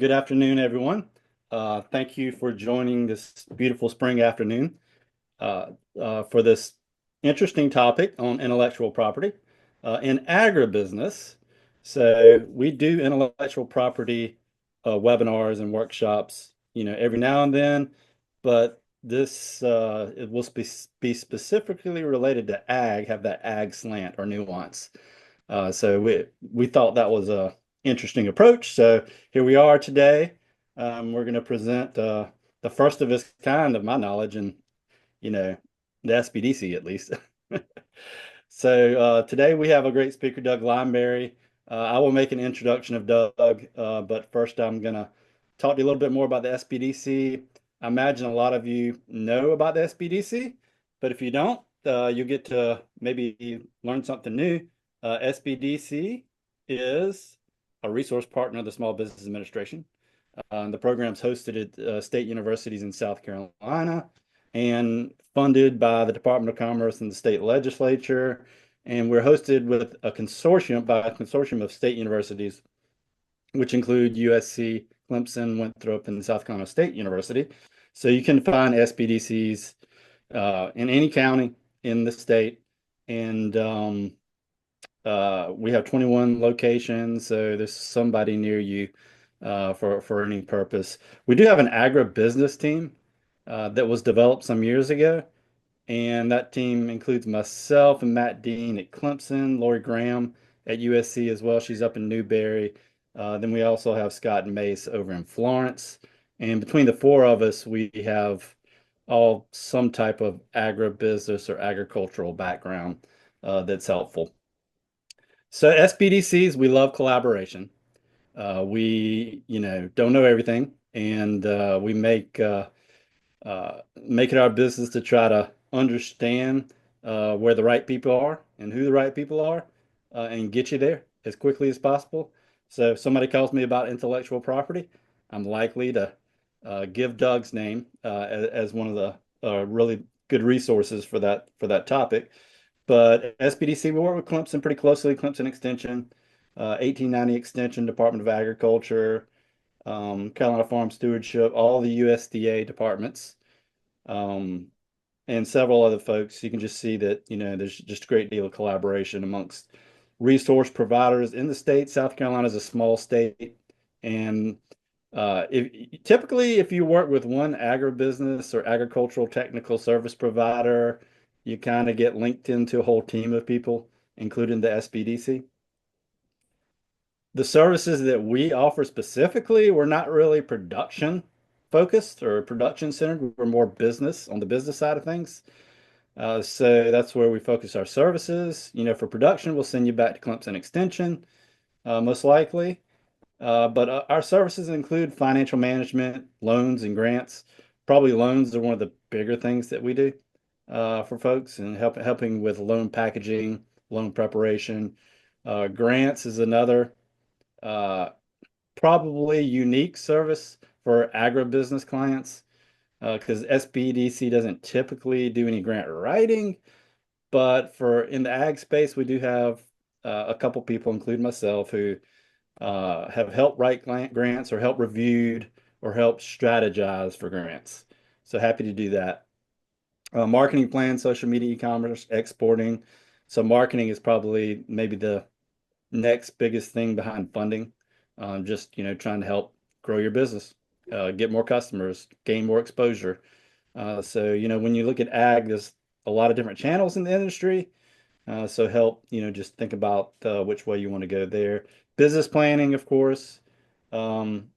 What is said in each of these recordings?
Good afternoon, everyone. Thank you for joining this beautiful spring afternoon for this interesting topic on intellectual property in agribusiness. So we do intellectual property webinars and workshops, every now and then, but this it will be specifically related to ag, have that ag slant or nuance. So we thought that was a interesting approach. So here we are today. We're going to present the first of its kind, of my knowledge, and the SBDC at least. So today we have a great speaker, Doug Limeberry. I will make an introduction of Doug, but first I'm going to talk to you a little bit more about the SBDC. I imagine a lot of you know about the SBDC, but if you don't, you'll get to maybe learn something new. SBDC is a resource partner of the Small Business Administration. The program's hosted at state universities in South Carolina and funded by the Department of Commerce and the state legislature. And we're hosted with a consortium of state universities, which include USC, Clemson, Winthrop, and South Carolina State University. So you can find SBDCs in any county in the state. And we have 21 locations, so there's somebody near you for any purpose. We do have an agribusiness team that was developed some years ago, and that team includes myself and Matt Dean at Clemson, Lori Graham at USC as well. She's up in Newberry. Then we also have Scott and Mace over in Florence. And between the four of us, we have all some type of agribusiness or agricultural background that's helpful. So SBDCs, we love collaboration. We, don't know everything, and we make it our business to try to understand where the right people are and who the right people are, and get you there as quickly as possible. So if somebody calls me about intellectual property, I'm likely to give Doug's name as one of the really good resources for that topic. But SBDC, we work with Clemson pretty closely, Clemson Extension, 1890 Extension, Department of Agriculture, Carolina Farm Stewardship, all the USDA departments, um, and several other folks. You can just see that, there's just a great deal of collaboration amongst resource providers in the state. South Carolina is a small state, and if you work with one agribusiness or agricultural technical service provider, you kind of get linked into a whole team of people, including the SBDC. The services that we offer specifically, we're not really production focused or production centered. We're more business on the business side of things. So that's where we focus our services. For production, we'll send you back to Clemson Extension, most likely. But our services include financial management, loans, and grants. Probably loans are one of the bigger things that we do for folks, and helping with loan packaging, loan preparation. Grants is another uh, probably unique service for agribusiness clients because SBDC doesn't typically do any grant writing, but for in the ag space, we do have a couple people, including myself, who have helped write grants or help reviewed or help strategize for grants. So happy to do that. Marketing plan, social media, e-commerce, exporting. So marketing is probably maybe the next biggest thing behind funding. Just, trying to help grow your business, get more customers, gain more exposure. So, when you look at ag, there's a lot of different channels in the industry. So help, just think about which way you want to go there. Business planning, of course. Um,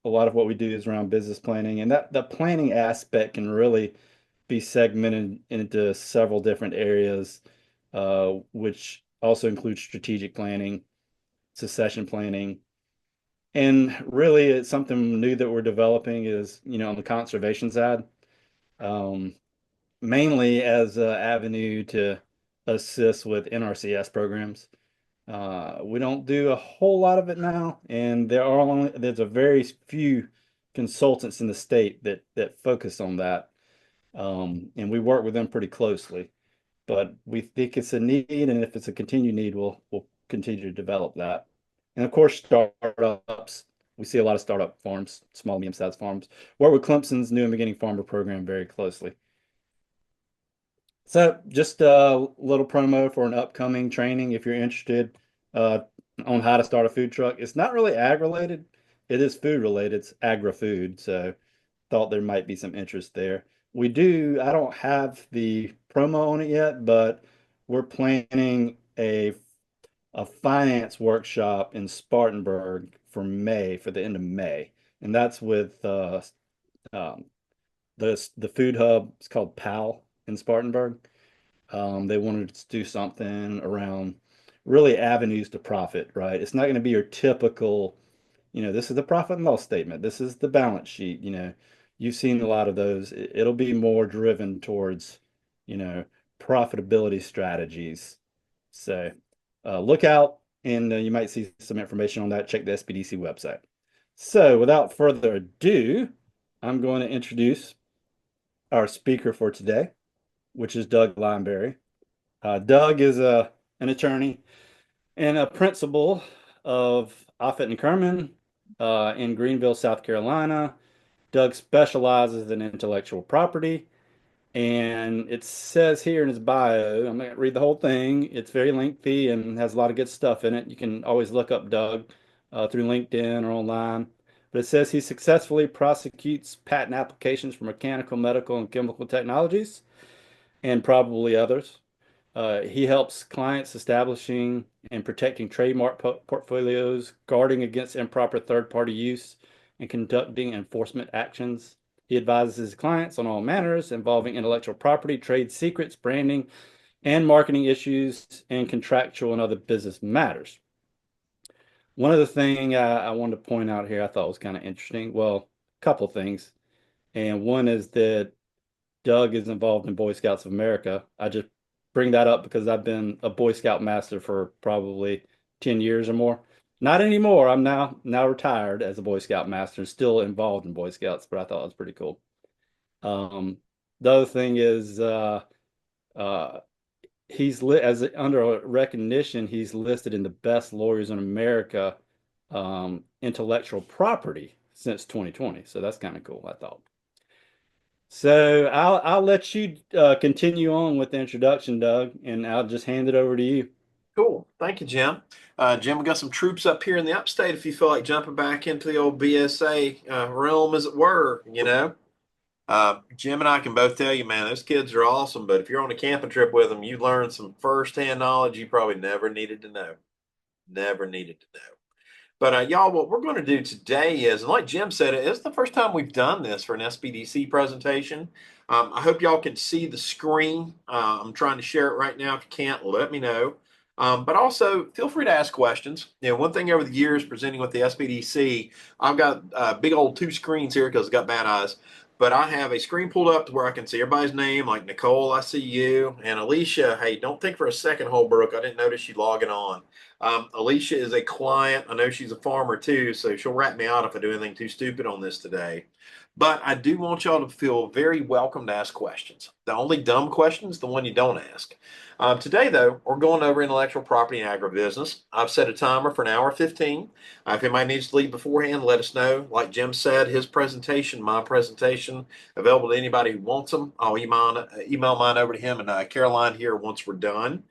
a lot of what we do is around business planning, and that the planning aspect can really be segmented into several different areas, which also includes strategic planning, succession planning, and really it's something new that we're developing is, on the conservation side, um, mainly as an avenue to assist with NRCS programs. We don't do a whole lot of it now, and there's a very few consultants in the state that focus on that, and we work with them pretty closely. But we think it's a need, and if it's a continued need, we'll continue to develop that. And of course, startups. We see a lot of startup farms, small, medium-sized farms. Work with Clemson's new and beginning farmer program very closely. So just a little promo for an upcoming training if you're interested uh, on how to start a food truck. It's not really ag related. It is food related. It's agri-food. So thought there might be some interest there. I don't have the promo on it yet, but we're planning a finance workshop in Spartanburg for May, for the end of May. And that's with um, the food hub. It's called PAL in Spartanburg. They wanted to do something around really avenues to profit, right? It's not going to be your typical, this is the profit and loss statement. This is the balance sheet. You've seen a lot of those. It'll be more driven towards, you know, profitability strategies. So look out and you might see some information on that. Check the SBDC website. So without further ado, I'm going to introduce our speaker for today, which is Doug Lineberry. Doug is an attorney and a principal of Offit and Kerman in Greenville, South Carolina. Doug specializes in intellectual property, and it says here in his bio, I'm going to read the whole thing. It's very lengthy and has a lot of good stuff in it. You can always look up Doug through LinkedIn or online. But it says he successfully prosecutes patent applications for mechanical, medical, and chemical technologies, and probably others. He helps clients establishing and protecting trademark portfolios, guarding against improper third-party use, and conducting enforcement actions. He advises his clients on all matters involving intellectual property, trade secrets, branding, and marketing issues, and contractual and other business matters. One of the things I wanted to point out here I thought was kind of interesting. Well, a couple things. And one is that Doug is involved in Boy Scouts of America. I just bring that up because I've been a Boy Scout master for probably 10 years or more. Not anymore. I'm now retired as a Boy Scout master and still involved in Boy Scouts, but I thought it was pretty cool. The other thing is uh, as under recognition, he's listed in the best lawyers in America intellectual property since 2020. So that's kind of cool, I thought. So I'll let you continue on with the introduction, Doug, and I'll just hand it over to you. Cool. Thank you, Jim. Jim, we got some troops up here in the upstate if you feel like jumping back into the old BSA realm, as it were, Jim and I can both tell you, man, those kids are awesome, but if you're on a camping trip with them, you learn some firsthand knowledge you probably never needed to know. Never needed to know. But y'all, what we're going to do today is, and like Jim said, it's the first time we've done this for an SBDC presentation. I hope y'all can see the screen. I'm trying to share it right now. If you can't, let me know. But also, feel free to ask questions. One thing over the years presenting with the SBDC, I've got big old two screens here because I've got bad eyes. But I have a screen pulled up to where I can see everybody's name, like Nicole, I see you. And Alicia, hey, don't think for a second, Holbrook, I didn't notice you logging on. Alicia is a client. I know she's a farmer too, so she'll rat me out if I do anything too stupid on this today. But I do want y'all to feel very welcome to ask questions. The only dumb question is the one you don't ask. Today, though, we're going over intellectual property and agribusiness. I've set a timer for an hour 15. If anybody needs to leave beforehand, let us know. Like Jim said, his presentation, my presentation, available to anybody who wants them. I'll email mine over to him and Caroline here once we're done.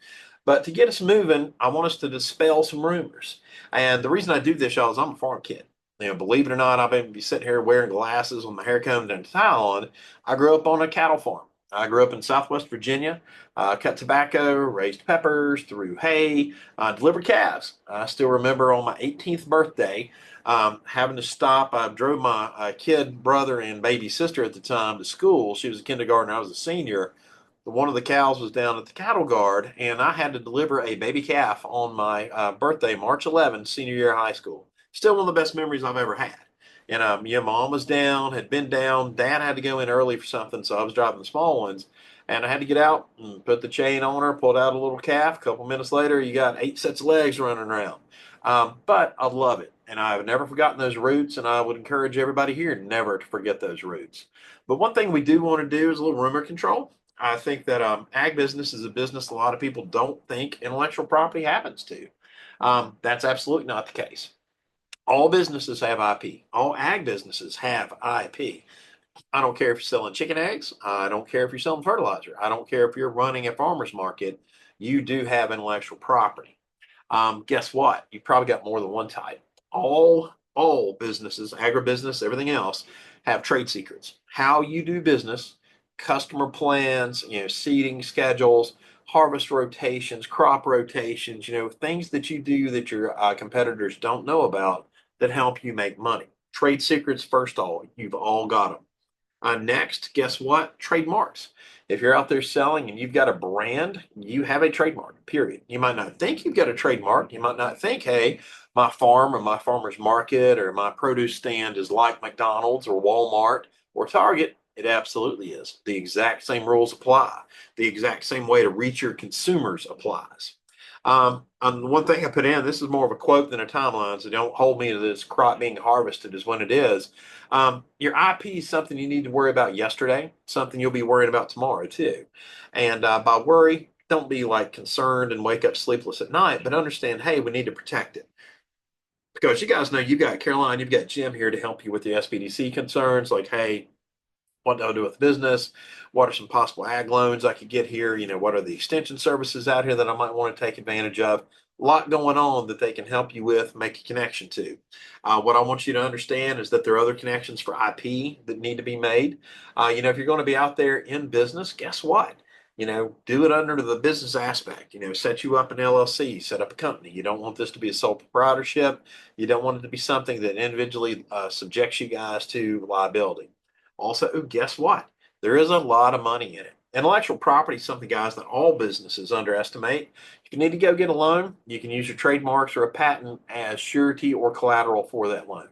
But to get us moving, I want us to dispel some rumors. And the reason I do this, y'all, is I'm a farm kid. Believe it or not, I've been sitting here wearing glasses with my hair combed and tie on. I grew up on a cattle farm. I grew up in Southwest Virginia, cut tobacco, raised peppers, threw hay, delivered calves. I still remember on my 18th birthday having to stop. I drove my kid brother and baby sister at the time to school. She was a kindergartner, I was a senior. One of the cows was down at the cattle guard, and I had to deliver a baby calf on my birthday, March 11th, senior year of high school. Still one of the best memories I've ever had. And mom was down, had been down. Dad had to go in early for something, so I was driving the small ones. And I had to get out and put the chain on her, pulled out a little calf. A couple minutes later, you got 8 sets of legs running around. But I love it. And I've never forgotten those roots, and I would encourage everybody here never to forget those roots. But one thing we do want to do is a little rumor control. I think that ag business is a business a lot of people don't think intellectual property happens to. That's absolutely not the case. All businesses have IP. All ag businesses have IP. I don't care if you're selling chicken eggs. I don't care if you're selling fertilizer. I don't care if you're running a farmer's market. You do have intellectual property. Guess what? You've probably got more than one type. All businesses, agribusiness, everything else, have trade secrets. How you do business, customer plans, seeding schedules, harvest rotations, crop rotations, things that you do that your competitors don't know about that help you make money. Trade secrets, first of all, you've all got them. Next, guess what? Trademarks. If you're out there selling and you've got a brand, you have a trademark, period. You might not think you've got a trademark. You might not think, hey, my farm or my farmer's market or my produce stand is like McDonald's or Walmart or Target. It absolutely is. The exact same rules apply. The exact same way to reach your consumers applies. And one thing I put in, this is more of a quote than a timeline, so don't hold me to this crop being harvested is when it is. Your IP is something you need to worry about yesterday, something you'll be worrying about tomorrow too. And by worry, don't be like concerned and wake up sleepless at night, but understand, hey, we need to protect it. Because you guys know you've got Caroline, you've got Jim here to help you with the SBDC concerns, like, hey, what do I do with business? What are some possible ag loans I could get here? What are the extension services out here that I might want to take advantage of? A lot going on that they can help you with, make a connection to. What I want you to understand is that there are other connections for IP that need to be made. If you're going to be out there in business, guess what? Do it under the business aspect. Set you up an LLC, set up a company. You don't want this to be a sole proprietorship. You don't want it to be something that individually subjects you guys to liability. Also, guess what? There is a lot of money in it. Intellectual property is something, guys, that all businesses underestimate. If you need to go get a loan, you can use your trademarks or a patent as surety or collateral for that loan.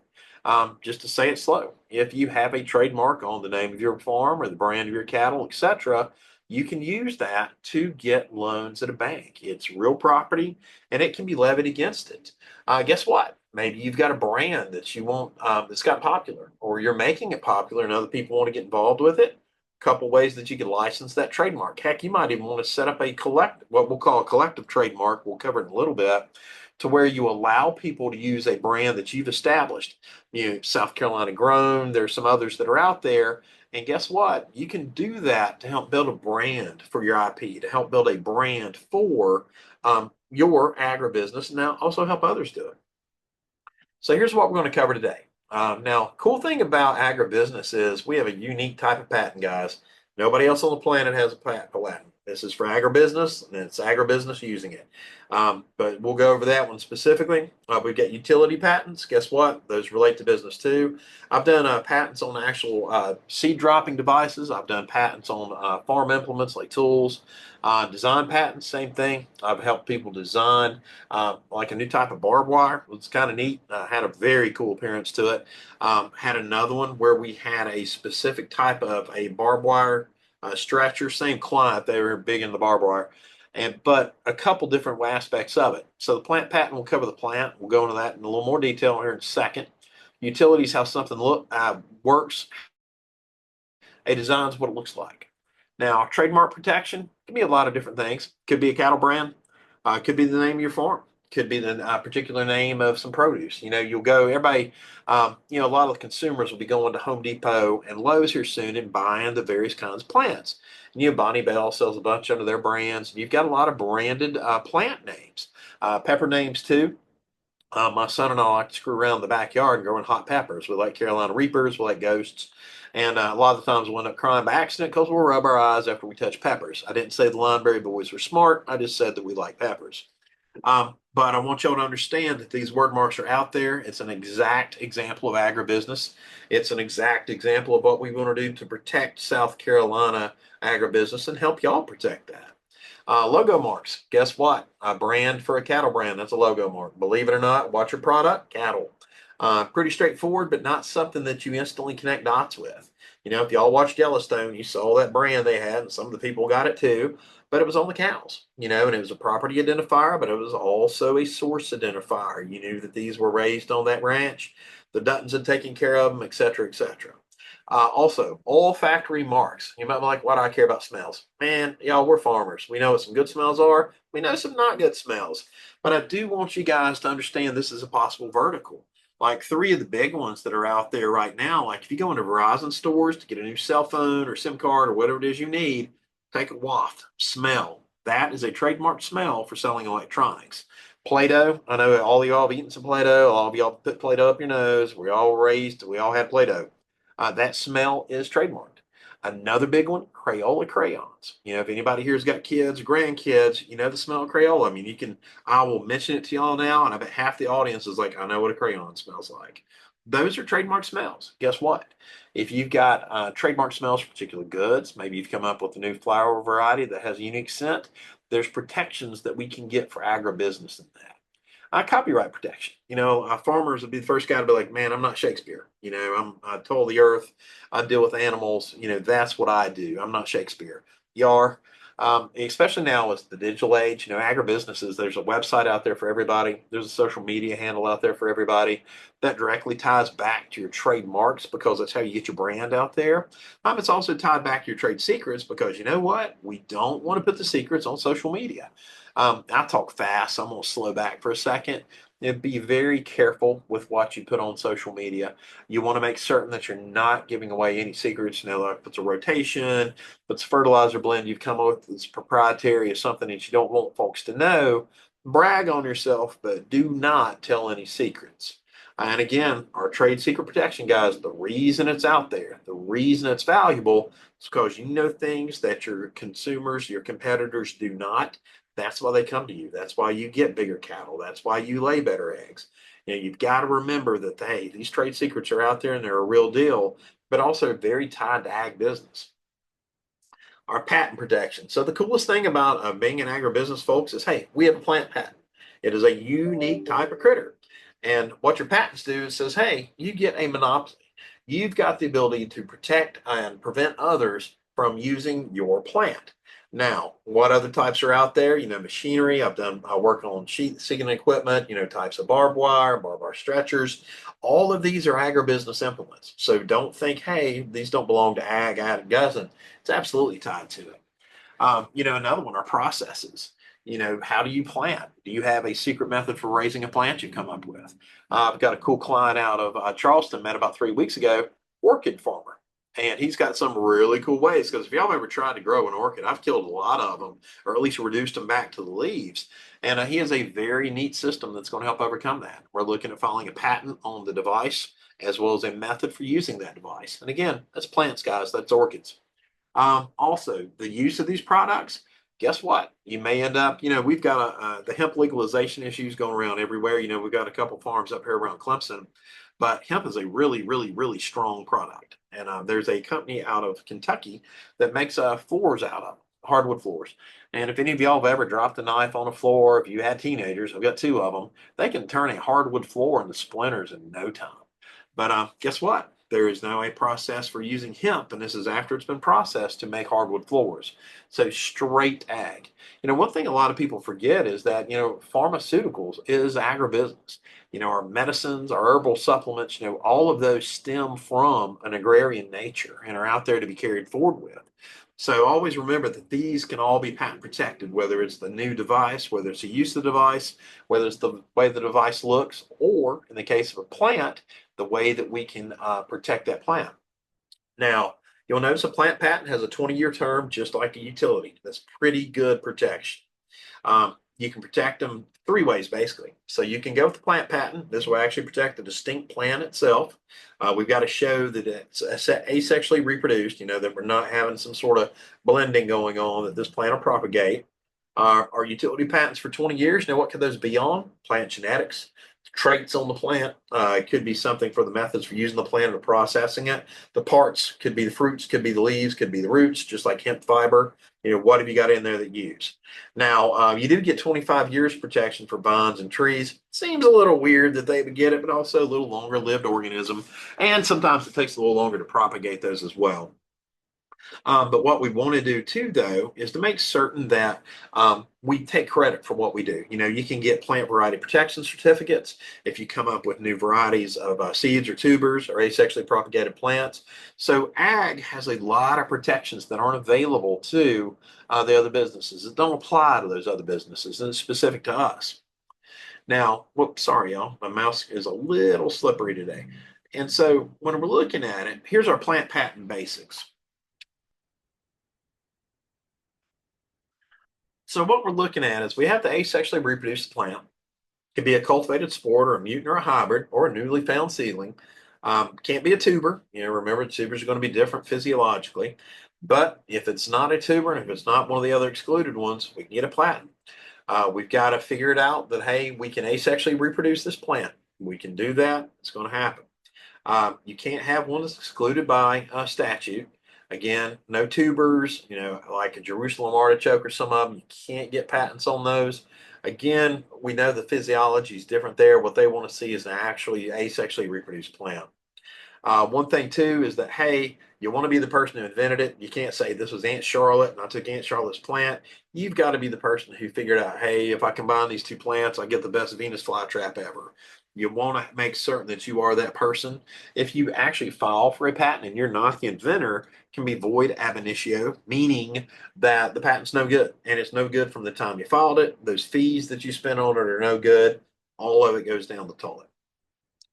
Just to say it slow, if you have a trademark on the name of your farm or the brand of your cattle, etc., you can use that to get loans at a bank. It's real property and it can be levied against it. Guess what? Maybe you've got a brand that you want that's got popular, or you're making it popular and other people want to get involved with it. A couple ways that you can license that trademark. Heck, you might even want to set up what we'll call a collective trademark. We'll cover it in a little bit, to where you allow people to use a brand that you've established. South Carolina grown. There's some others that are out there. And guess what? You can do that to help build a brand for your IP, to help build a brand for your agribusiness, and now also help others do it. So here's what we're going to cover today. Now, cool thing about agribusiness is we have a unique type of patent, guys. Nobody else on the planet has a patent. This is for agribusiness, and it's agribusiness using it. But we'll go over that one specifically. We've got utility patents. Guess what? Those relate to business too. I've done patents on actual seed dropping devices. I've done patents on farm implements like tools. Design patents, same thing. I've helped people design like a new type of barbed wire. It's kind of neat. Had a very cool appearance to it. Had another one where we had a specific type of a barbed wire stretcher, same client. They were big in the barbed wire, but a couple different aspects of it. So the plant patent will cover the plant. We'll go into that in a little more detail here in a second. Utilities, how something works. A design is what it looks like. Now, trademark protection can be a lot of different things. Could be a cattle brand. Could be the name of your farm. Could be the particular name of some produce. You'll go, everybody, a lot of the consumers will be going to Home Depot and Lowe's here soon and buying the various kinds of plants. Bonnie Bell sells a bunch under their brands. And you've got a lot of branded plant names, pepper names too. My son and I like to screw around in the backyard and growing hot peppers. We like Carolina Reapers, we like Ghosts. And a lot of the times we'll end up crying by accident because we'll rub our eyes after we touch peppers. I didn't say the Lineberry boys were smart. I just said that we like peppers. But I want y'all to understand that these word marks are out there. It's an exact example of agribusiness. It's an exact example of what we want to do to protect South Carolina agribusiness and help y'all protect that. Logo marks. Guess what? A brand for a cattle brand. That's a logo mark. Believe it or not, watch your product, cattle. Pretty straightforward, but not something that you instantly connect dots with. If y'all watched Yellowstone, you saw that brand they had, and some of the people got it too, but it was on the cows, and it was a property identifier, but it was also a source identifier. You knew that these were raised on that ranch, the Duttons had taken care of them, et cetera, et cetera. Also, olfactory marks. You might be like, why do I care about smells? Man, y'all, we're farmers. We know what some good smells are. We know some not good smells. But I do want you guys to understand this is a possible vertical. Like three of the big ones that are out there right now, like if you go into Verizon stores to get a new cell phone or SIM card or whatever it is you need, take a waft, smell. That is a trademark smell for selling electronics. Play-Doh, I know all of y'all have eaten some Play-Doh, all of y'all put Play-Doh up your nose. We all had Play-Doh. That smell is trademarked. Another big one, Crayola crayons. You know, if anybody here's got kids, grandkids, you know the smell of Crayola. I mean, I will mention it to y'all now, and I bet half the audience is like, I know what a crayon smells like. Those are trademark smells. Guess what? If you've got trademark smells for particular goods, maybe you've come up with a new flower variety that has a unique scent, there's protections that we can get for agribusiness in that. Copyright protection. You know, farmers would be the first guy to be like, man, I'm not Shakespeare. You know, I toll the earth. I deal with animals. You know, that's what I do. I'm not Shakespeare. You are. Especially now with the digital age, you know, agribusinesses, there's a website out there for everybody. There's a social media handle out there for everybody that directly ties back to your trademarks because that's how you get your brand out there. It's also tied back to your trade secrets because you know what? We don't want to put the secrets on social media. I talk fast, so I'm going to slow back for a second. And be very careful with what you put on social media. You want to make certain that you're not giving away any secrets. You know, like if it's a rotation, if it's a fertilizer blend you've come up with that's proprietary or something that you don't want folks to know, brag on yourself, but do not tell any secrets. And again, our trade secret protection, guys, the reason it's out there, the reason it's valuable is because you know things that your consumers, your competitors do not. That's why they come to you. That's why you get bigger cattle. That's why you lay better eggs. You know, you've got to remember that, hey, these trade secrets are out there and they're a real deal, but also very tied to ag business. Our patent protection. So the coolest thing about being an agribusiness, folks, is, hey, we have a plant patent. It is a unique type of critter. And what your patents do is says, hey, you get a monopoly. You've got the ability to protect and prevent others from using your plant. Now, what other types are out there? You know, machinery. I work on sheet seeking equipment, you know, types of barbed wire stretchers. All of these are agribusiness implements. So don't think, hey, these don't belong to ag, ag doesn't. It's absolutely tied to it. You know, another one are processes. You know, how do you plant? Do you have a secret method for raising a plant you come up with? I've got a cool client out of Charleston, met about 3 weeks ago, orchid farmer. And he's got some really cool ways because if y'all ever tried to grow an orchid, I've killed a lot of them or at least reduced them back to the leaves. And he has a very neat system that's going to help overcome that. We're looking at filing a patent on the device as well as a method for using that device. And again, that's plants, guys, that's orchids. Also, the use of these products, guess what? You may end up, you know, we've got the hemp legalization issues going around everywhere. You know, we've got a couple farms up here around Clemson, but hemp is a really, really, really strong product. And there's a company out of Kentucky that makes floors out of hardwood floors. And if any of y'all have ever dropped a knife on a floor, if you had teenagers, I've got two of them, they can turn a hardwood floor into splinters in no time. But guess what? There is now a process for using hemp, and this is after it's been processed to make hardwood floors. So straight ag. You know, one thing a lot of people forget is that, you know, pharmaceuticals is agribusiness. You know, our medicines, our herbal supplements, you know, all of those stem from an agrarian nature and are out there to be carried forward with. So always remember that these can all be patent protected, whether it's the new device, whether it's the use of the device, whether it's the way the device looks, or in the case of a plant, the way that we can protect that plant. Now, you'll notice a plant patent has a 20-year term, just like a utility. That's pretty good protection. You can protect them three ways, basically. So you can go with the plant patent. This will actually protect the distinct plant itself. We've got to show that it's asexually reproduced, you know, that we're not having some sort of blending going on, that this plant will propagate. Our utility patents for 20 years. Now, what could those be on? Plant genetics, traits on the plant. It could be something for the methods for using the plant or processing it. The parts could be the fruits, could be the leaves, could be the roots, just like hemp fiber. You know, what have you got in there that you use? Now, you do get 25 years protection for vines and trees. Seems a little weird that they would get it, but also a little longer lived organism. And sometimes it takes a little longer to propagate those as well. But what we want to do too, though, is to make certain that we take credit for what we do. You know, you can get plant variety protection certificates if you come up with new varieties of seeds or tubers or asexually propagated plants. So ag has a lot of protections that aren't available to the other businesses. It don't apply to those other businesses, and it's specific to us. Now, whoops, sorry, y'all. My mouse is a little slippery today. And so when we're looking at it, here's our plant patent basics. So what we're looking at is we have to asexually reproduce the plant. It could be a cultivated sport or a mutant or a hybrid or a newly found seedling. Can't be a tuber. Remember, tubers are going to be different physiologically. But if it's not a tuber and if it's not one of the other excluded ones, we can get a patent. We've got to figure it out that, hey, we can asexually reproduce this plant. We can do that. It's going to happen. You can't have one that's excluded by statute. Again, no tubers, like a Jerusalem artichoke or some of them, you can't get patents on those. Again, we know the physiology is different there. What they want to see is an actually asexually reproduced plant. One thing too is that, hey, you want to be the person who invented it. You can't say this was Aunt Charlotte and I took Aunt Charlotte's plant. You've got to be the person who figured out, hey, if I combine these two plants, I get the best Venus flytrap ever. You want to make certain that you are that person. If you actually file for a patent and you're not the inventor, it can be void ab initio, meaning that the patent's no good. And it's no good from the time you filed it. Those fees that you spent on it are no good. All of it goes down the toilet.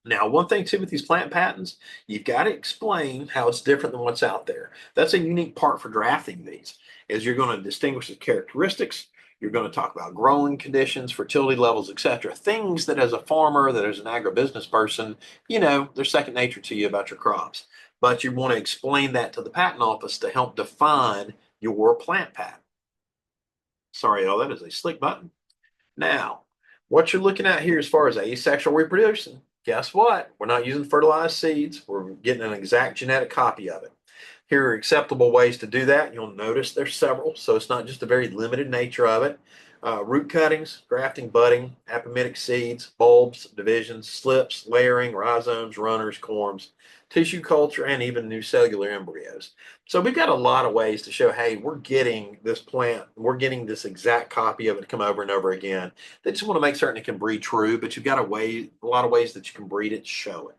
Now, one thing too with these plant patents, you've got to explain how it's different than what's out there. That's a unique part for drafting these, is you're going to distinguish the characteristics. You're going to talk about growing conditions, fertility levels, etc. Things that as a farmer, that as an agribusiness person, they're second nature to you about your crops. But you want to explain that to the patent office to help define your plant patent. Sorry, y'all, that is a slick button. Now, what you're looking at here as far as asexual reproduction, guess what? We're not using fertilized seeds. We're getting an exact genetic copy of it. Here are acceptable ways to do that. You'll notice there's several, so it's not just a very limited nature of it. Root cuttings, grafting, budding, apomictic seeds, bulbs, divisions, slips, layering, rhizomes, runners, corms, tissue culture, and even new cellular embryos. So we've got a lot of ways to show, hey, we're getting this plant, we're getting this exact copy of it to come over and over again. They just want to make certain it can breed true, but you've got a lot of ways that you can breed it, show it.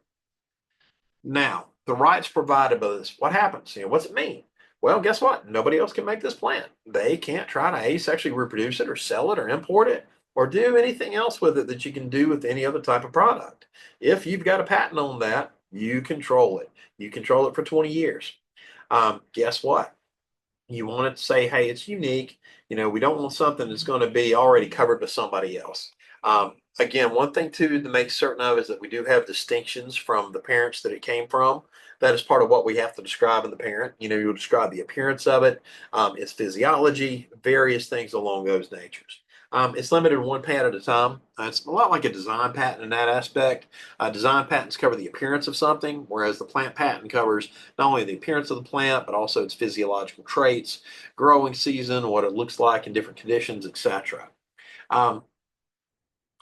Now, the rights provided by this, what happens? What's it mean? Well, guess what? Nobody else can make this plant. They can't try to asexually reproduce it or sell it or import it or do anything else with it that you can do with any other type of product. If you've got a patent on that, you control it. You control it for 20 years. Guess what? You want it to say, hey, it's unique. We don't want something that's going to be already covered by somebody else. Again, one thing too to make certain of is that we do have distinctions from the parents that it came from. That is part of what we have to describe in the parent. You'll describe the appearance of it, its physiology, various things along those natures. It's limited to one patent at a time. It's a lot like a design patent in that aspect. Design patents cover the appearance of something, whereas the plant patent covers not only the appearance of the plant, but also its physiological traits, growing season, what it looks like in different conditions, etc.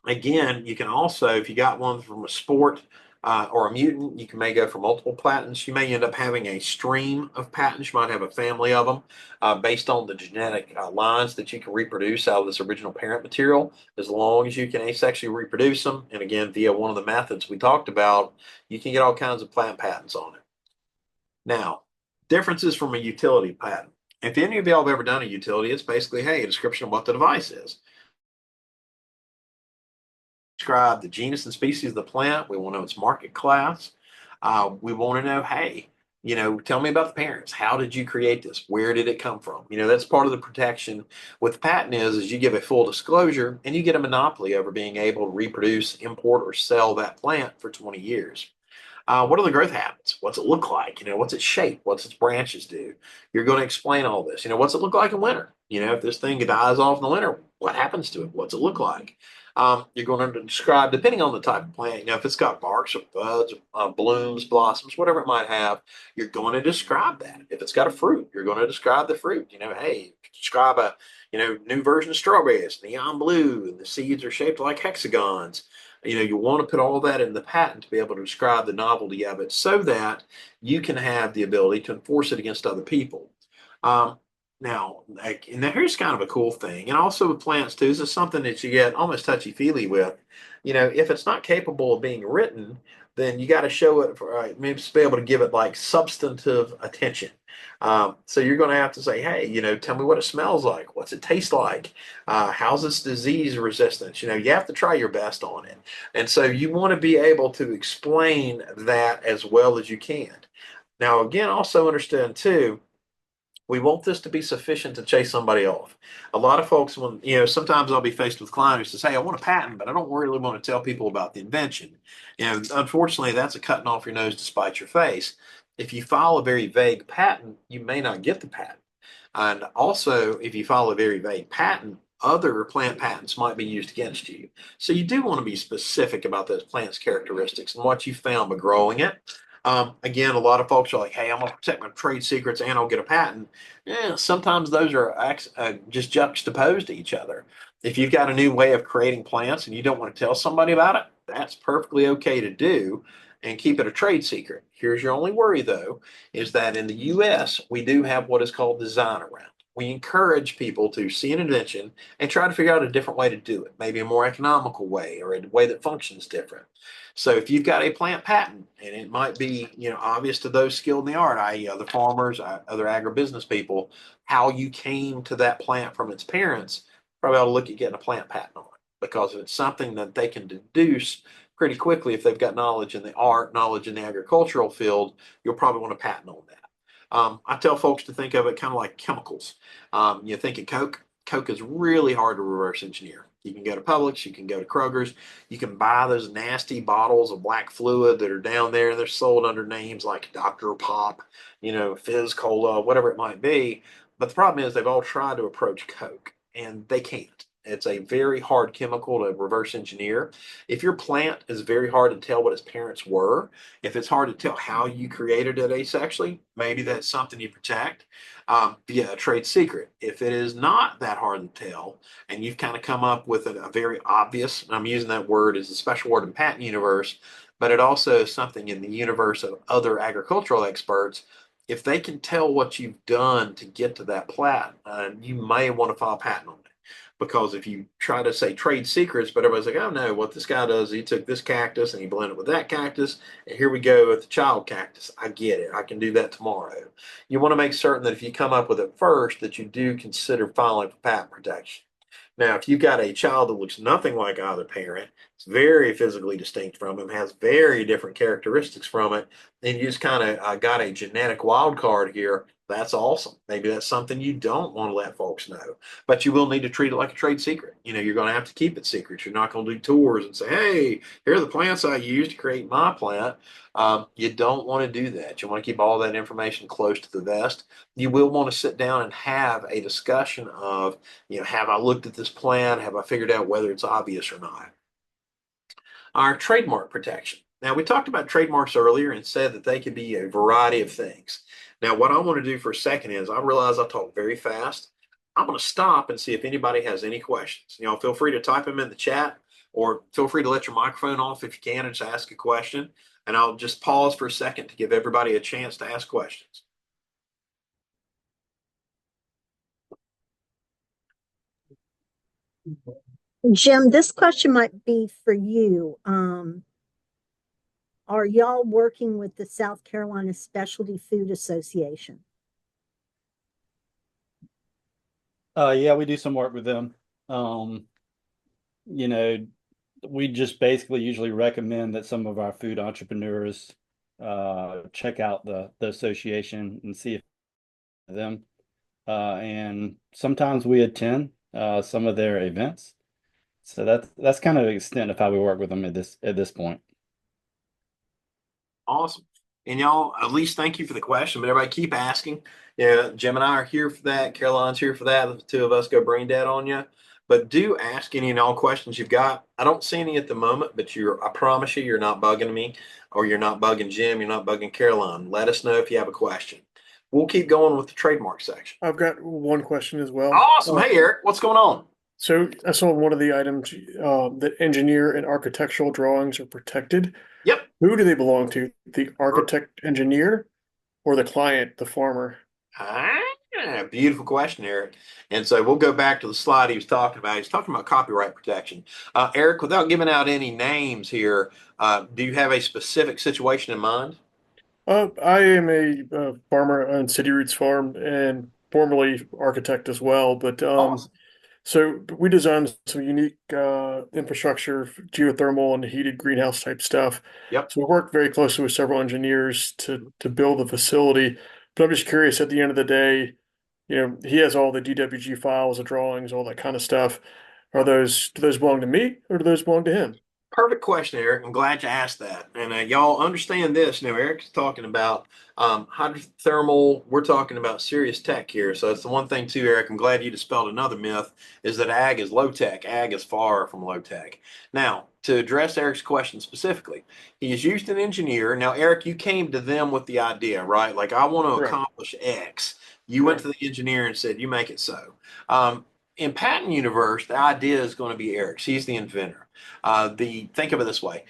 Again, you can also, if you got one from a sport or a mutant, you may go for multiple patents. You may end up having a stream of patents. You might have a family of them based on the genetic lines that you can reproduce out of this original parent material, as long as you can asexually reproduce them. And again, via one of the methods we talked about, you can get all kinds of plant patents on it. Now, differences from a utility patent. If any of y'all have ever done a utility, it's basically, hey, a description of what the device is. Describe the genus and species of the plant. We want to know its market class. We want to know, hey, tell me about the parents. How did you create this? Where did it come from? That's part of the protection with the patent is you give a full disclosure and you get a monopoly over being able to reproduce, import, or sell that plant for 20 years. What are the growth habits? What's it look like? What's its shape? What's its branches do? You're going to explain all this. What's it look like in winter? If this thing dies off in the winter, what happens to it? What's it look like? You're going to describe, depending on the type of plant, if it's got barks or buds, blooms, blossoms, whatever it might have, you're going to describe that. If it's got a fruit, you're going to describe the fruit. Hey, describe a, new version of strawberries, neon blue, and the seeds are shaped like hexagons. You want to put all that in the patent to be able to describe the novelty of it so that you can have the ability to enforce it against other people. Now, like, and now here's kind of a cool thing, and also with plants too, this is something that you get almost touchy-feely with. If it's not capable of being written, then you got to show it for maybe just be able to give it like substantive attention. So you're going to have to say, hey, tell me what it smells like, what's it taste like, how's its disease resistance. You have to try your best on it, and so you want to be able to explain that as well as you can. Now, again, also understand too we want this to be sufficient to chase somebody off. A lot of folks, sometimes I'll be faced with clients who say, hey, I want a patent, but I don't really want to tell people about the invention. And unfortunately, that's a cutting off your nose to spite your face. If you file a very vague patent, you may not get the patent. And also, if you file a very vague patent, other plant patents might be used against you. So you do want to be specific about those plant's characteristics and what you found by growing it. Again, a lot of folks are like, hey, I'm going to protect my trade secrets and I'll get a patent. Yeah, sometimes those are just juxtaposed to each other. If you've got a new way of creating plants and you don't want to tell somebody about it, that's perfectly okay to do and keep it a trade secret. Here's your only worry, though, is that in the US, we do have what is called design around. We encourage people to see an invention and try to figure out a different way to do it, maybe a more economical way or a way that functions different. So if you've got a plant patent and it might be, obvious to those skilled in the art, i.e. other farmers, other agribusiness people, how you came to that plant from its parents, probably ought to look at getting a plant patent on it because it's something that they can deduce pretty quickly if they've got knowledge in the art, knowledge in the agricultural field, you'll probably want a patent on that. I tell folks to think of it kind of like chemicals. You think of Coke. Coke is really hard to reverse engineer. You can go to Publix, you can go to Kroger's, you can buy those nasty bottles of black fluid that are down there and they're sold under names like Dr. Pop, Fizz Cola, whatever it might be. But the problem is they've all tried to approach Coke and they can't. It's a very hard chemical to reverse engineer. If your plant is very hard to tell what its parents were, if it's hard to tell how you created it asexually, maybe that's something you protect via a trade secret. If it is not that hard to tell, and you've kind of come up with a very obvious, I'm using that word as a special word in patent universe, but it also is something in the universe of other agricultural experts. If they can tell what you've done to get to that plat, you may want to file a patent on it. Because if you try to say trade secrets, but everybody's like, oh no, what this guy does, he took this cactus and he blended it with that cactus, and here we go with the child cactus. I get it. I can do that tomorrow. You want to make certain that if you come up with it first, that you do consider filing for patent protection. Now, if you've got a child that looks nothing like either parent, it's very physically distinct from him, has very different characteristics from it, and you just kind of got a genetic wild card here, that's awesome. Maybe that's something you don't want to let folks know, but you will need to treat it like a trade secret. You're going to have to keep it secret. You're not going to do tours and say, hey, here are the plants I used to create my plant. You don't want to do that. You want to keep all that information close to the vest. You will want to sit down and have a discussion of, have I looked at this plan? Have I figured out whether it's obvious or not? Our trademark protection. Now, we talked about trademarks earlier and said that they could be a variety of things. Now, what I want to do for a second is I realize I talk very fast. I'm going to stop and see if anybody has any questions. Feel free to type them in the chat or feel free to let your microphone off if you can and just ask a question. And I'll just pause for a second to give everybody a chance to ask questions. Jim, this question might be for you. Are y'all working with the South Carolina Specialty Food Association? Yeah, we do some work with them. You know, we just basically usually recommend that some of our food entrepreneurs check out the association and see if them. And sometimes we attend some of their events. So that's kind of the extent of how we work with them at this point. Awesome. And y'all, at least thank you for the question, but everybody keep asking. Yeah, Jim and I are here for that. Caroline's here for that. The two of us go brain dead on you. But do ask any and all questions you've got. I don't see any at the moment, but I promise you're not bugging me or you're not bugging Jim. You're not bugging Caroline. Let us know if you have a question. We'll keep going with the trademark section. I've got one question as well. Awesome. Hey, Eric, what's going on? So I saw one of the items that engineer and architectural drawings are protected. Yep. Who do they belong to? The architect engineer or the client, the farmer? Yeah, beautiful question, Eric. And so we'll go back to the slide he was talking about. He's talking about copyright protection. Eric, without giving out any names here, do you have a specific situation in mind? I am a farmer on City Roots Farm and formerly architect as well. But Awesome. so we designed some unique infrastructure, geothermal and heated greenhouse type stuff. Yep. So we worked very closely with several engineers to build the facility. But I'm just curious, at the end of the day, he has all the DWG files, the drawings, all that kind of stuff. Do those belong to me or do those belong to him? Perfect question, Eric. I'm glad you asked that. And y'all understand this. Eric's talking about hydrothermal. We're talking about serious tech here. So it's the one thing too, Eric. I'm glad you dispelled another myth is that ag is low tech. Ag is far from low tech. Now, to address Eric's question specifically, he has used an engineer. Now, Eric, you came to them with the idea, right? Like, I want to Correct. accomplish X. You went Correct. to the engineer and said, you make it so. In patent universe, the idea is going to be Eric's. He's the inventor. Think of it this way,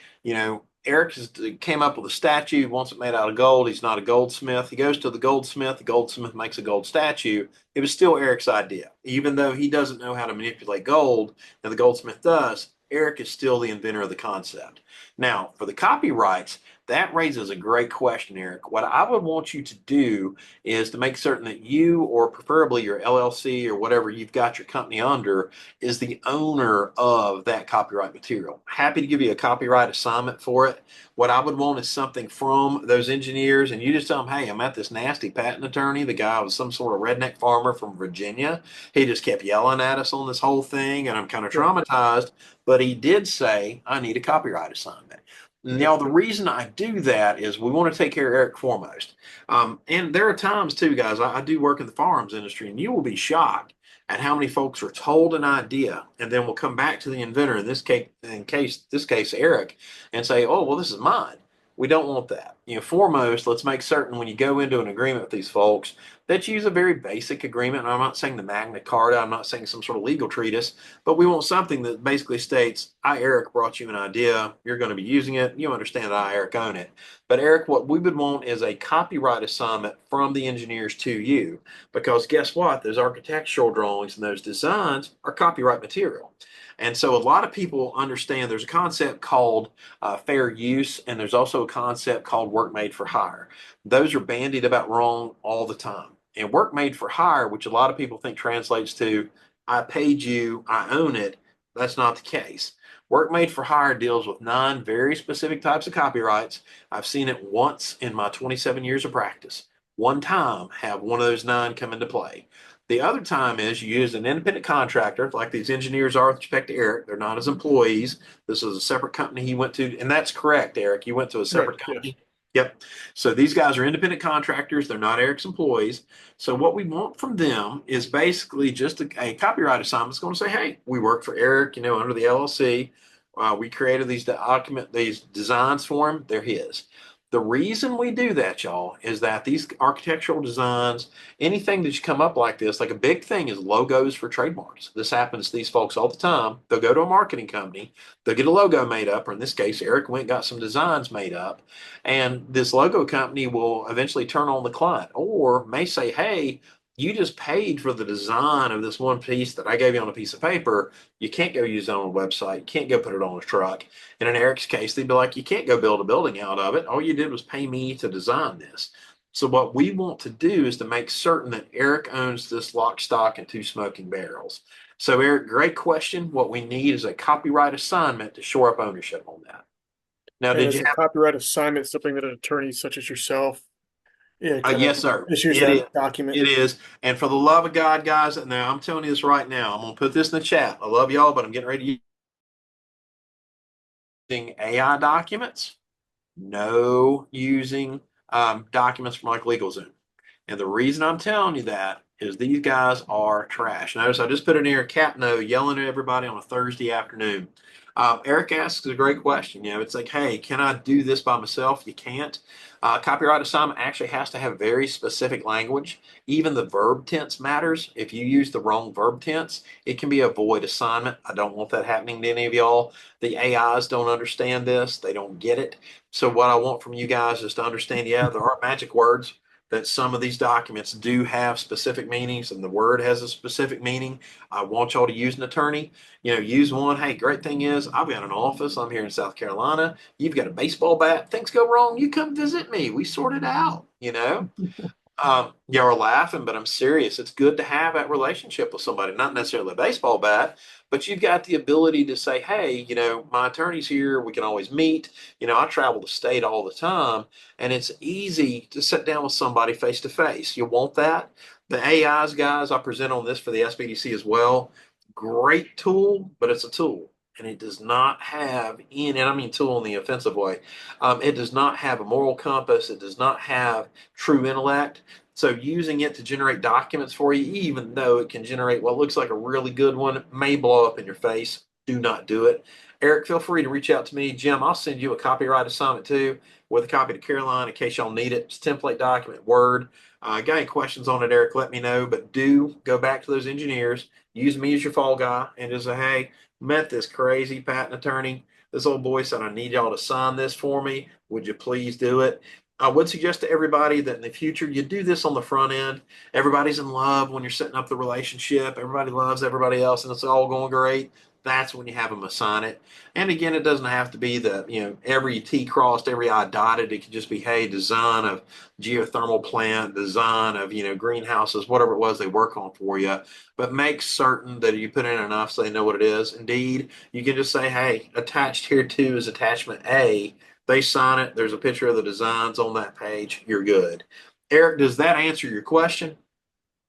Eric came up with a statue, wants it made out of gold. He's not a goldsmith. He goes to the goldsmith makes a gold statue. It was still Eric's idea, even though he doesn't know how to manipulate gold, and the goldsmith does. Eric is still the inventor of the concept. Now, for the copyrights, that raises a great question, Eric. What I would want you to do is to make certain that you, or preferably your LLC or whatever you've got your company under, is the owner of that copyright material. Happy to give you a copyright assignment for it. What I would want is something from those engineers, and you just tell them, hey, I'm at this nasty patent attorney. The guy was some sort of redneck farmer from Virginia. He just kept yelling at us on this whole thing, and I'm kind of Sure. traumatized. But he did say, I need a copyright assignment. Now, the reason I do that is we want to take care of Eric foremost. And there are times too, guys, I do work in the firearms industry, and you will be shocked at how many folks are told an idea and then will come back to the inventor, this case, Eric, and say, oh, well, this is mine. We don't want that. Foremost, let's make certain when you go into an agreement with these folks that you use a very basic agreement. And I'm not saying the Magna Carta, I'm not saying some sort of legal treatise, but we want something that basically states, I, Eric, brought you an idea. You're going to be using it. You understand that I, Eric, own it. But Eric, what we would want is a copyright assignment from the engineers to you, because guess what? Those architectural drawings and those designs are copyright material. And so a lot of people understand there's a concept called fair use, and there's also a concept called work made for hire. Those are bandied about wrong all the time. And work made for hire, which a lot of people think translates to I paid you, I own it, that's not the case. Work made for hire deals with 9 very specific types of copyrights. I've seen it once in my 27 years of practice. One time, have one of those 9 come into play. The other time is you use an independent contractor, like these engineers are with respect to Eric. They're not his employees. This is a separate company he went to, and that's correct, Eric. You went to a separate Correct. Yes. company. Yep. So these guys are independent contractors. They're not Eric's employees. So what we want from them is basically just a copyright assignment. It's going to say, hey, we work for Eric, under the LLC. We created these designs for him. They're his. The reason we do that, y'all, is that these architectural designs, anything that you come up like this, like a big thing is logos for trademarks. This happens to these folks all the time. They'll go to a marketing company, they'll get a logo made up, or in this case, Eric went and got some designs made up, and this logo company will eventually turn on the client or may say, hey, you just paid for the design of this one piece that I gave you on a piece of paper. You can't go use it on a website. You can't go put it on a truck. And in Eric's case, they'd be like, you can't go build a building out of it. All you did was pay me to design this. So what we want to do is to make certain that Eric owns this lock, stock, and 2 smoking barrels. So Eric, great question. What we need is a copyright assignment to shore up ownership on that. Now, And did is you a copyright assignment something that an attorney such as yourself, Yes, sir. issues It is. that document? It is. And for the love of God, guys, now I'm telling you this right now. I'm going to put this in the chat. I love y'all, but I'm getting ready to using AI documents. No using documents from like LegalZoom. And the reason I'm telling you that is these guys are trash. Notice I just put in here a cat note yelling at everybody on a Thursday afternoon. Eric asks a great question. It's like, hey, can I do this by myself? You can't. Copyright assignment actually has to have very specific language. Even the verb tense matters. If you use the wrong verb tense, it can be a void assignment. I don't want that happening to any of y'all. The AIs don't understand this. They don't get it. So what I want from you guys is to understand, yeah, there are magic words. that some of these documents do have specific meanings and the word has a specific meaning. I want y'all to use an attorney, use one. Hey, great thing is I've got an office. I'm here in South Carolina. You've got a baseball bat. Things go wrong. You come visit me. We sort it out. Y'all are laughing, but I'm serious. It's good to have that relationship with somebody, not necessarily a baseball bat, but you've got the ability to say, hey, my attorney's here. We can always meet. I travel the state all the time, and it's easy to sit down with somebody face to face. You want that? The AIs, guys, I present on this for the SBDC as well. Great tool, but it's a tool. And it does not have and I mean tool in the offensive way. It does not have a moral compass. It does not have true intellect. So using it to generate documents for you, even though it can generate what looks like a really good one, may blow up in your face. Do not do it. Eric, feel free to reach out to me. Jim, I'll send you a copyright assignment too, with a copy to Caroline in case y'all need it. It's a template document, Word. Got any questions on it, Eric, let me know. But do go back to those engineers. Use me as your fall guy and just say, hey, met this crazy patent attorney. This old boy said, I need y'all to sign this for me. Would you please do it? I would suggest to everybody that in the future, you do this on the front end. Everybody's in love when you're setting up the relationship. Everybody loves everybody else and it's all going great. That's when you have them assign it. And again, it doesn't have to be every T crossed, every I dotted. It could just be, hey, design of geothermal plant, design of, greenhouses, whatever it was they work on for you. But make certain that you put in enough so they know what it is. Indeed, you can just say, hey, attached here to is attachment A. They sign it. There's a picture of the designs on that page. You're good. Eric, does that answer your question?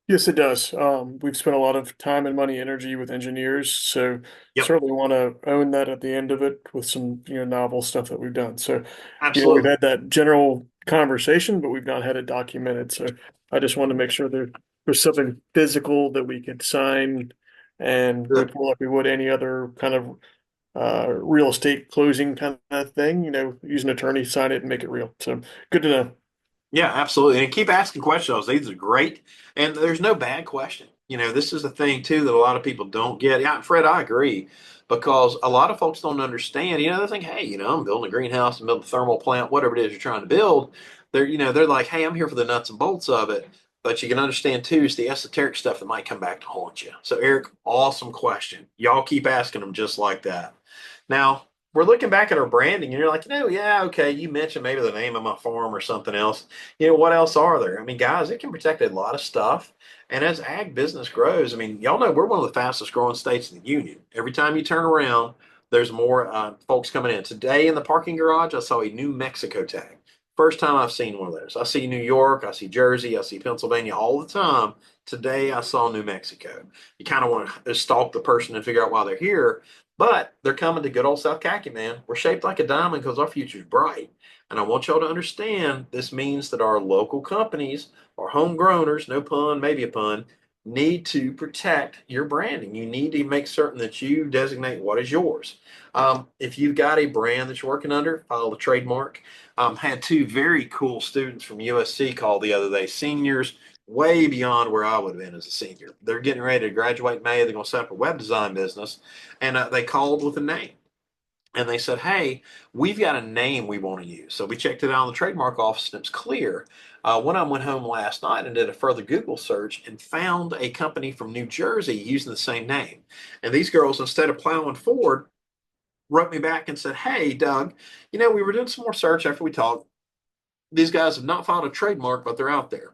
Yes, it does. We've spent a lot of time and money, energy with engineers, so Yep. certainly want to own that at the end of it with some, novel stuff that we've done. So, we've Absolutely. had that general conversation, but we've not had it documented. So I just want to make sure there's something physical that we could sign and Good. report like we would any other kind of real estate closing kind of thing, use an attorney, sign it and make it real. So good to know. Yeah, absolutely. And keep asking questions. These are great. And there's no bad question. This is the thing too that a lot of people don't get. Yeah, Fred, I agree. Because a lot of folks don't understand, they think, hey, I'm building a greenhouse, I'm building a thermal plant, whatever it is you're trying to build. They're like, hey, I'm here for the nuts and bolts of it. But you can understand too, it's the esoteric stuff that might come back to haunt you. So, Eric, awesome question. Y'all keep asking them just like that. Now, we're looking back at our branding and you're like, yeah, okay, you mentioned maybe the name of my farm or something else. What else are there? I mean, guys, it can protect a lot of stuff. And as ag business grows, I mean, y'all know we're one of the fastest growing states in the union. Every time you turn around, there's more folks coming in. Today in the parking garage, I saw a New Mexico tag. First time I've seen one of those. I see New York, I see Jersey, I see Pennsylvania all the time. Today I saw New Mexico. You kind of want to stalk the person and figure out why they're here. But they're coming to good old South Khaki, man. We're shaped like a diamond because our future's bright. And I want y'all to understand this means that our local companies, our homegrowners, no pun, maybe a pun, need to protect your branding. You need to make certain that you designate what is yours. If you've got a brand that you're working under, file the trademark. Had two very cool students from USC call the other day, seniors, way beyond where I would have been as a senior. They're getting ready to graduate in May. They're going to set up a web design business. And they called with a name. And they said, hey, we've got a name we want to use. So we checked it out in the trademark office and it's clear. When I went home last night and did a further Google search and found a company from New Jersey using the same name. And these girls, instead of plowing forward, wrote me back and said, hey, Doug, we were doing some more search after we talked. These guys have not filed a trademark, but they're out there.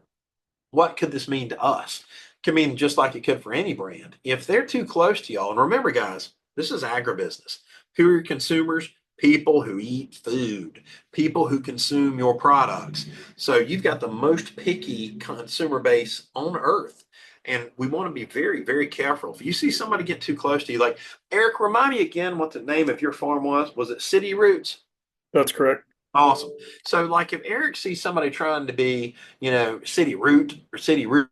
What could this mean to us? It could mean just like it could for any brand. If they're too close to y'all, and remember, guys, this is agribusiness. Who are your consumers? People who eat food, people who consume your products. So you've got the most picky consumer base on earth. And we want to be very, very careful. If you see somebody get too close to you, like, Eric, remind me again what the name of your farm was. Was it City Roots? That's correct. Awesome. So, like, if Eric sees somebody trying to be, City Root or City Root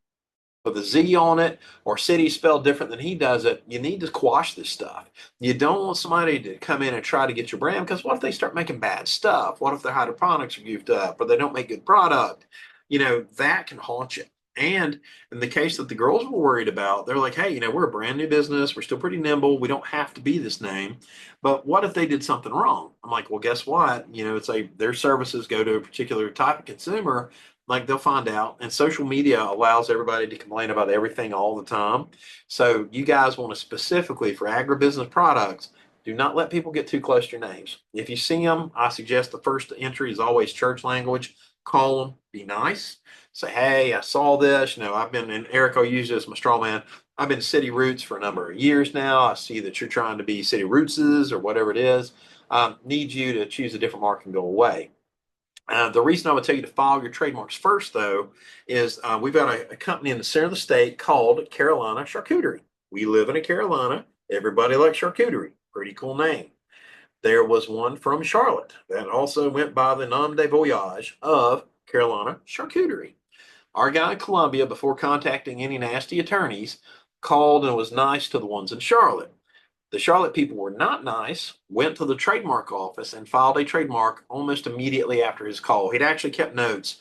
with a Z on it, or city spelled different than he does it, you need to quash this stuff. You don't want somebody to come in and try to get your brand, because what if they start making bad stuff? What if their hydroponics are goofed up or they don't make good product? That can haunt you. And in the case that the girls were worried about, they're like, hey, we're a brand new business. We're still pretty nimble. We don't have to be this name. But what if they did something wrong? I'm like, well, guess what? It's their services go to a particular type of consumer. like they'll find out. And social media allows everybody to complain about everything all the time. So you guys want to specifically for agribusiness products, do not let people get too close to your names. If you see them, I suggest the first entry is always church language. Call them, be nice. Say, hey, I saw this. I've been, and Eric, I'll use this, my straw man. I've been City Roots for a number of years now. I see that you're trying to be City Rootses or whatever it is. Need you to choose a different mark and go away. The reason I would tell you to file your trademarks first, though, is we've got a company in the center of the state called Carolina Charcuterie. We live in a Carolina. Everybody likes charcuterie. Pretty cool name. There was one from Charlotte that also went by the nom de voyage of Carolina Charcuterie. Our guy in Columbia, before contacting any nasty attorneys, called and was nice to the ones in Charlotte. The Charlotte people were not nice, went to the trademark office and filed a trademark almost immediately after his call. He'd actually kept notes.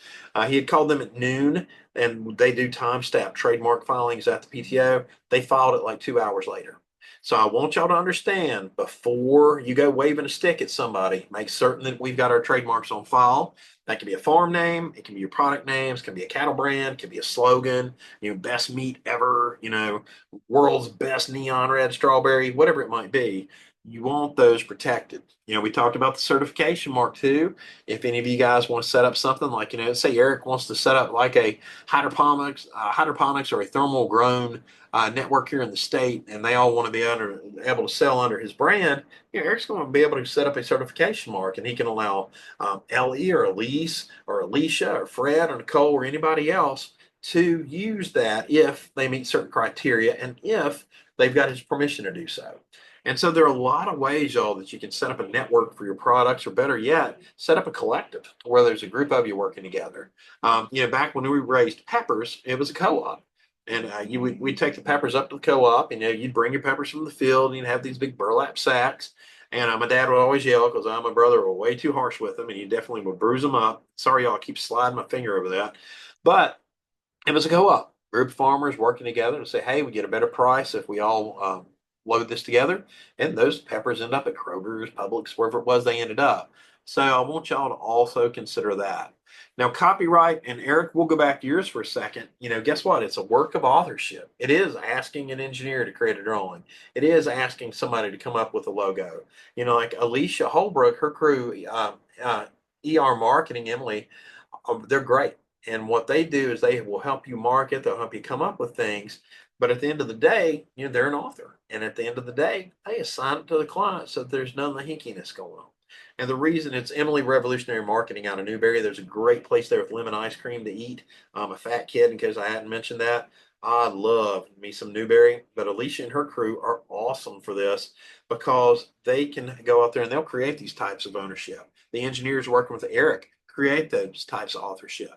He had called them at noon, and they do time-stamp trademark filings at the PTO. They filed it like 2 hours later. So I want y'all to understand, before you go waving a stick at somebody, make certain that we've got our trademarks on file. That can be a farm name, it can be your product names, it can be a cattle brand, it can be a slogan, best meat ever, world's best neon red strawberry, whatever it might be. You want those protected. We talked about the certification mark too. If any of you guys want to set up something like, say Eric wants to set up like a hydroponics or a thermal grown network here in the state, and they all want to be able to sell under his brand, Eric's going to be able to set up a certification mark, and he can allow Ellie or Elise or Alicia or Fred or Nicole or anybody else to use that if they meet certain criteria and if they've got his permission to do so. And so there are a lot of ways, y'all, that you can set up a network for your products, or better yet, set up a collective where there's a group of you working together. Back when we raised peppers, it was a co-op. And we'd take the peppers up to the co-op, and you'd bring your peppers from the field, and you'd have these big burlap sacks. And my dad would always yell because I and my brother were way too harsh with them, and he definitely would bruise them up. Sorry, y'all, I keep sliding my finger over that. But it was a co-op, group of farmers working together to say, hey, we get a better price if we all load this together. And those peppers end up at Kroger's, Publix, wherever it was they ended up. So I want y'all to also consider that. Now, copyright, and Eric, we'll go back to yours for a second. Guess what? It's a work of authorship. It is asking an engineer to create a drawing. It is asking somebody to come up with a logo. Like Alicia Holbrook, her crew, ER Marketing, Emily, they're great. And what they do is they will help you market. They'll help you come up with things. But at the end of the day, they're an author. And at the end of the day, they assign it to the client so there's none of the hinkiness going on. And the reason it's Emily Revolutionary Marketing out of Newberry. There's a great place there with lemon ice cream to eat. I'm a fat kid in case I hadn't mentioned that. I love me some Newberry, but Alicia and her crew are awesome for this because they can go out there and they'll create these types of ownership. The engineers working with Eric create those types of authorship.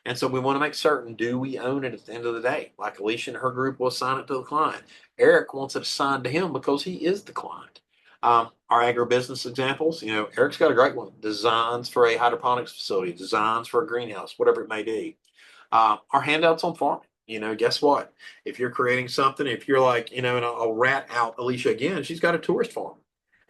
And so we want to make certain, do we own it at the end of the day? Like Alicia and her group will assign it to the client. Eric wants it assigned to him because he is the client. Our agribusiness examples, Eric's got a great one. Designs for a hydroponics facility, designs for a greenhouse, whatever it may be. Our handouts on farming. Guess what? If you're creating something, if you're like, and I'll rat out Alicia again, she's got a tourist farm.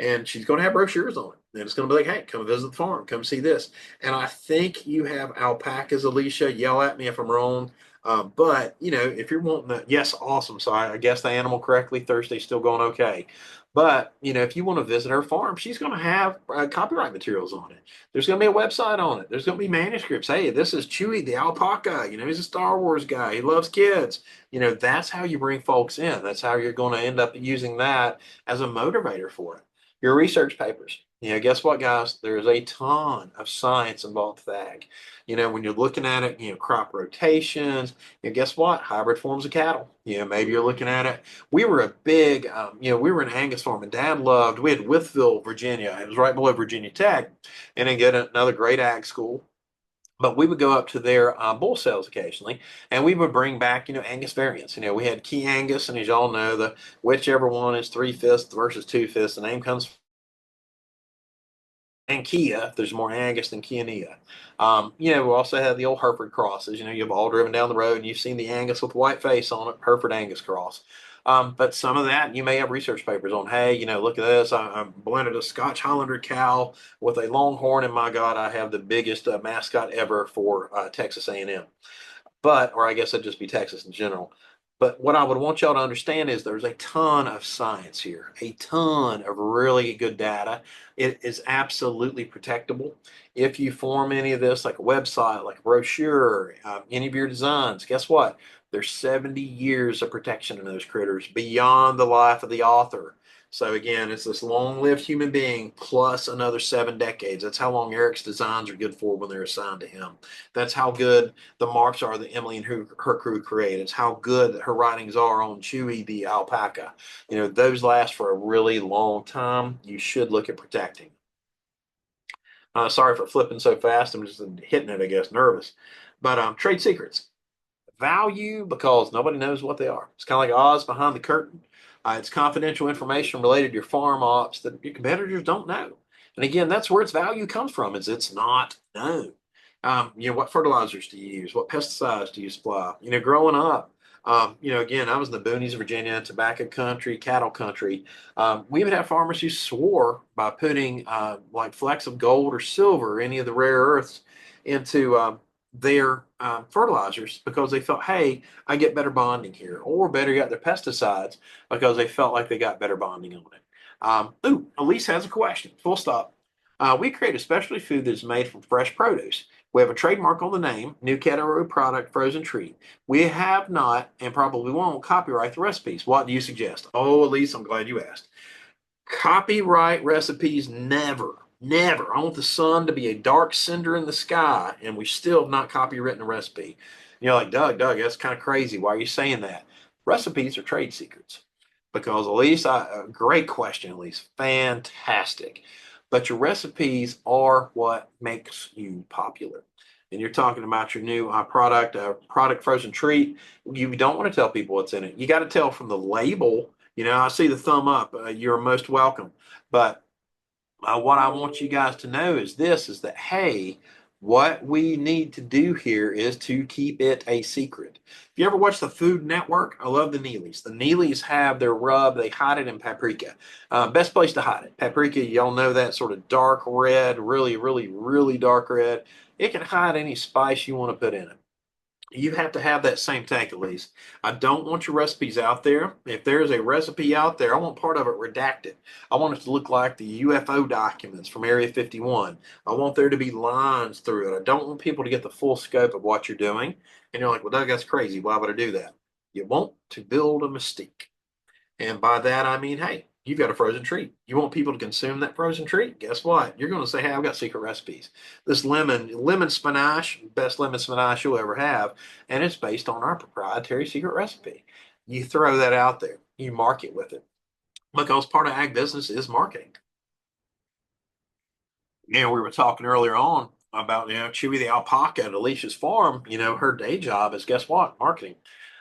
And she's going to have brochures on it. And it's going to be like, hey, come visit the farm. Come see this. And I think you have alpacas, Alicia. Yell at me if I'm wrong. But, if you're wanting that, yes, awesome. So I guess the animal correctly. Thursday's still going okay. But, if you want to visit her farm, she's going to have copyright materials on it. There's going to be a website on it. There's going to be manuscripts. Hey, this is Chewy, the alpaca. He's a Star Wars guy. He loves kids. That's how you bring folks in. That's how you're going to end up using that as a motivator for it. Your research papers. Guess what, guys? There's a ton of science involved with ag. When you're looking at it, crop rotations, guess what? Hybrid forms of cattle. Maybe you're looking at it. We were a big, we were an Angus farm, and Dad loved, we had Wytheville, Virginia. It was right below Virginia Tech, and then get another great ag school. But we would go up to their bull sales occasionally, and we would bring back, Angus variants. We had Key Angus, and as y'all know, the whichever one is 3/5 versus 2/5, the name comes and Kia, if there's more Angus than Kia. We also have the old Hereford crosses. You've all driven down the road and you've seen the Angus with white face on it, Hereford Angus cross. But some of that, you may have research papers on, hey, look at this. I blended a Scotch Highlander cow with a Longhorn, and my God, I have the biggest mascot ever for Texas A&M. Or I guess it'd just be Texas in general. But what I would want y'all to understand is there's a ton of science here, a ton of really good data. It is absolutely protectable. If you form any of this, like a website, like a brochure, any of your designs, guess what? There's 70 years of protection in those critters beyond the life of the author. So again, it's this long-lived human being plus another 7 decades. That's how long Eric's designs are good for when they're assigned to him. That's how good the marks are that Emily and her crew create. It's how good her writings are on Chewy the alpaca. Those last for a really long time. You should look at protecting. Sorry for flipping so fast. I'm just hitting it, I guess, nervous. But trade secrets. Value because nobody knows what they are. It's kind of like Oz behind the curtain. It's confidential information related to your farm ops that your competitors don't know. And again, that's where its value comes from, is it's not known. What fertilizers do you use? What pesticides do you supply? Growing up, again, I was in the boonies of Virginia, tobacco country, cattle country. We would have farmers who swore by putting like flecks of gold or silver, any of the rare earths, into their fertilizers because they felt, hey, I get better bonding here, or better yet, their pesticides because they felt like they got better bonding on it. Elise has a question. Full stop. We create a specialty food that's made from fresh produce. We have a trademark on the name, new category product, frozen treat. We have not, and probably won't, copyright the recipes. What do you suggest? Oh, Elise, I'm glad you asked. Copyright recipes, never. Never. I want the sun to be a dark cinder in the sky, and we still have not copywritten a recipe. You're like, Doug, that's kind of crazy. Why are you saying that? Recipes are trade secrets. Because Elise, great question, Elise. Fantastic. But your recipes are what makes you popular. And you're talking about your new product frozen treat. You don't want to tell people what's in it. You got to tell from the label. I see the thumb up. You're most welcome. But what I want you guys to know is that, hey, what we need to do here is to keep it a secret. If you ever watch the Food Network, I love the Neelys. The Neelys have their rub. They hide it in paprika. Best place to hide it. Paprika, y'all know that sort of dark red, really, really, really dark red. It can hide any spice you want to put in it. You have to have that same tank at least. I don't want your recipes out there. If there's a recipe out there, I want part of it redacted. I want it to look like the UFO documents from Area 51. I want there to be lines through it. I don't want people to get the full scope of what you're doing. And you're like, well, Doug, that's crazy. Why would I do that? You want to build a mystique. And by that, I mean, hey, you've got a frozen treat. You want people to consume that frozen treat? Guess what? You're going to say, hey, I've got secret recipes. This lemon spinache, best lemon spinache you'll ever have. And it's based on our proprietary secret recipe. You throw that out there. You market with it. Because part of ag business is marketing. We were talking earlier on about, Chewy the alpaca at Alicia's farm. Her day job is, guess what? Marketing.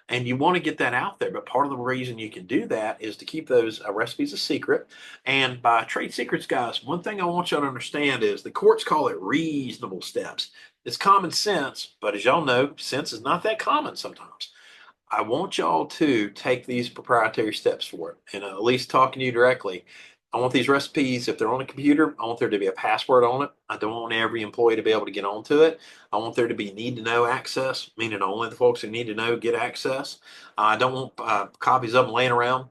And you want to get that out there. But part of the reason you can do that is to keep those recipes a secret. And by trade secrets, guys, one thing I want you to understand is the courts call it reasonable steps. It's common sense, but as y'all know, sense is not that common sometimes. I want y'all to take these proprietary steps for it. And at least talking to you directly, I want these recipes, if they're on a computer, I want there to be a password on it. I don't want every employee to be able to get onto it. I want there to be need to know access, meaning only the folks who need to know get access. I don't want copies of them laying around.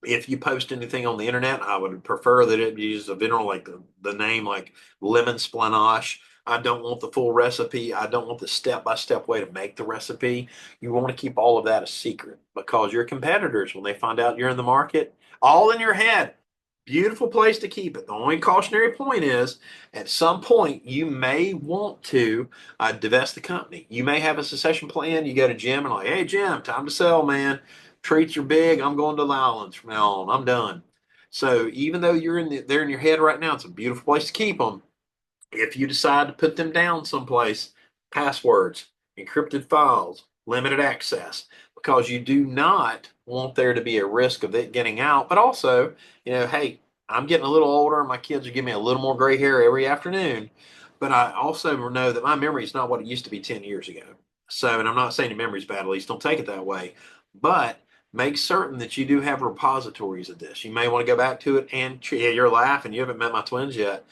If you post anything on the internet, I would prefer that it use a general, like the name, like lemon splanache. I don't want the full recipe. I don't want the step-by-step way to make the recipe. You want to keep all of that a secret because your competitors, when they find out you're in the market, all in your head. Beautiful place to keep it. The only cautionary point is at some point you may want to divest the company. You may have a succession plan. You go to Jim and like, hey, Jim, time to sell, man. Treats are big. I'm going to the islands from now on. I'm done. So even though they're in your head right now, it's a beautiful place to keep them. If you decide to put them down someplace, passwords, encrypted files, limited access, because you do not want there to be a risk of it getting out. But also, hey, I'm getting a little older. My kids are giving me a little more gray hair every afternoon. But I also know that my memory is not what it used to be 10 years ago. So, and I'm not saying your memory's bad, at least don't take it that way. But make certain that you do have repositories of this. You may want to go back to it. And yeah, you're laughing. You haven't met my twins yet.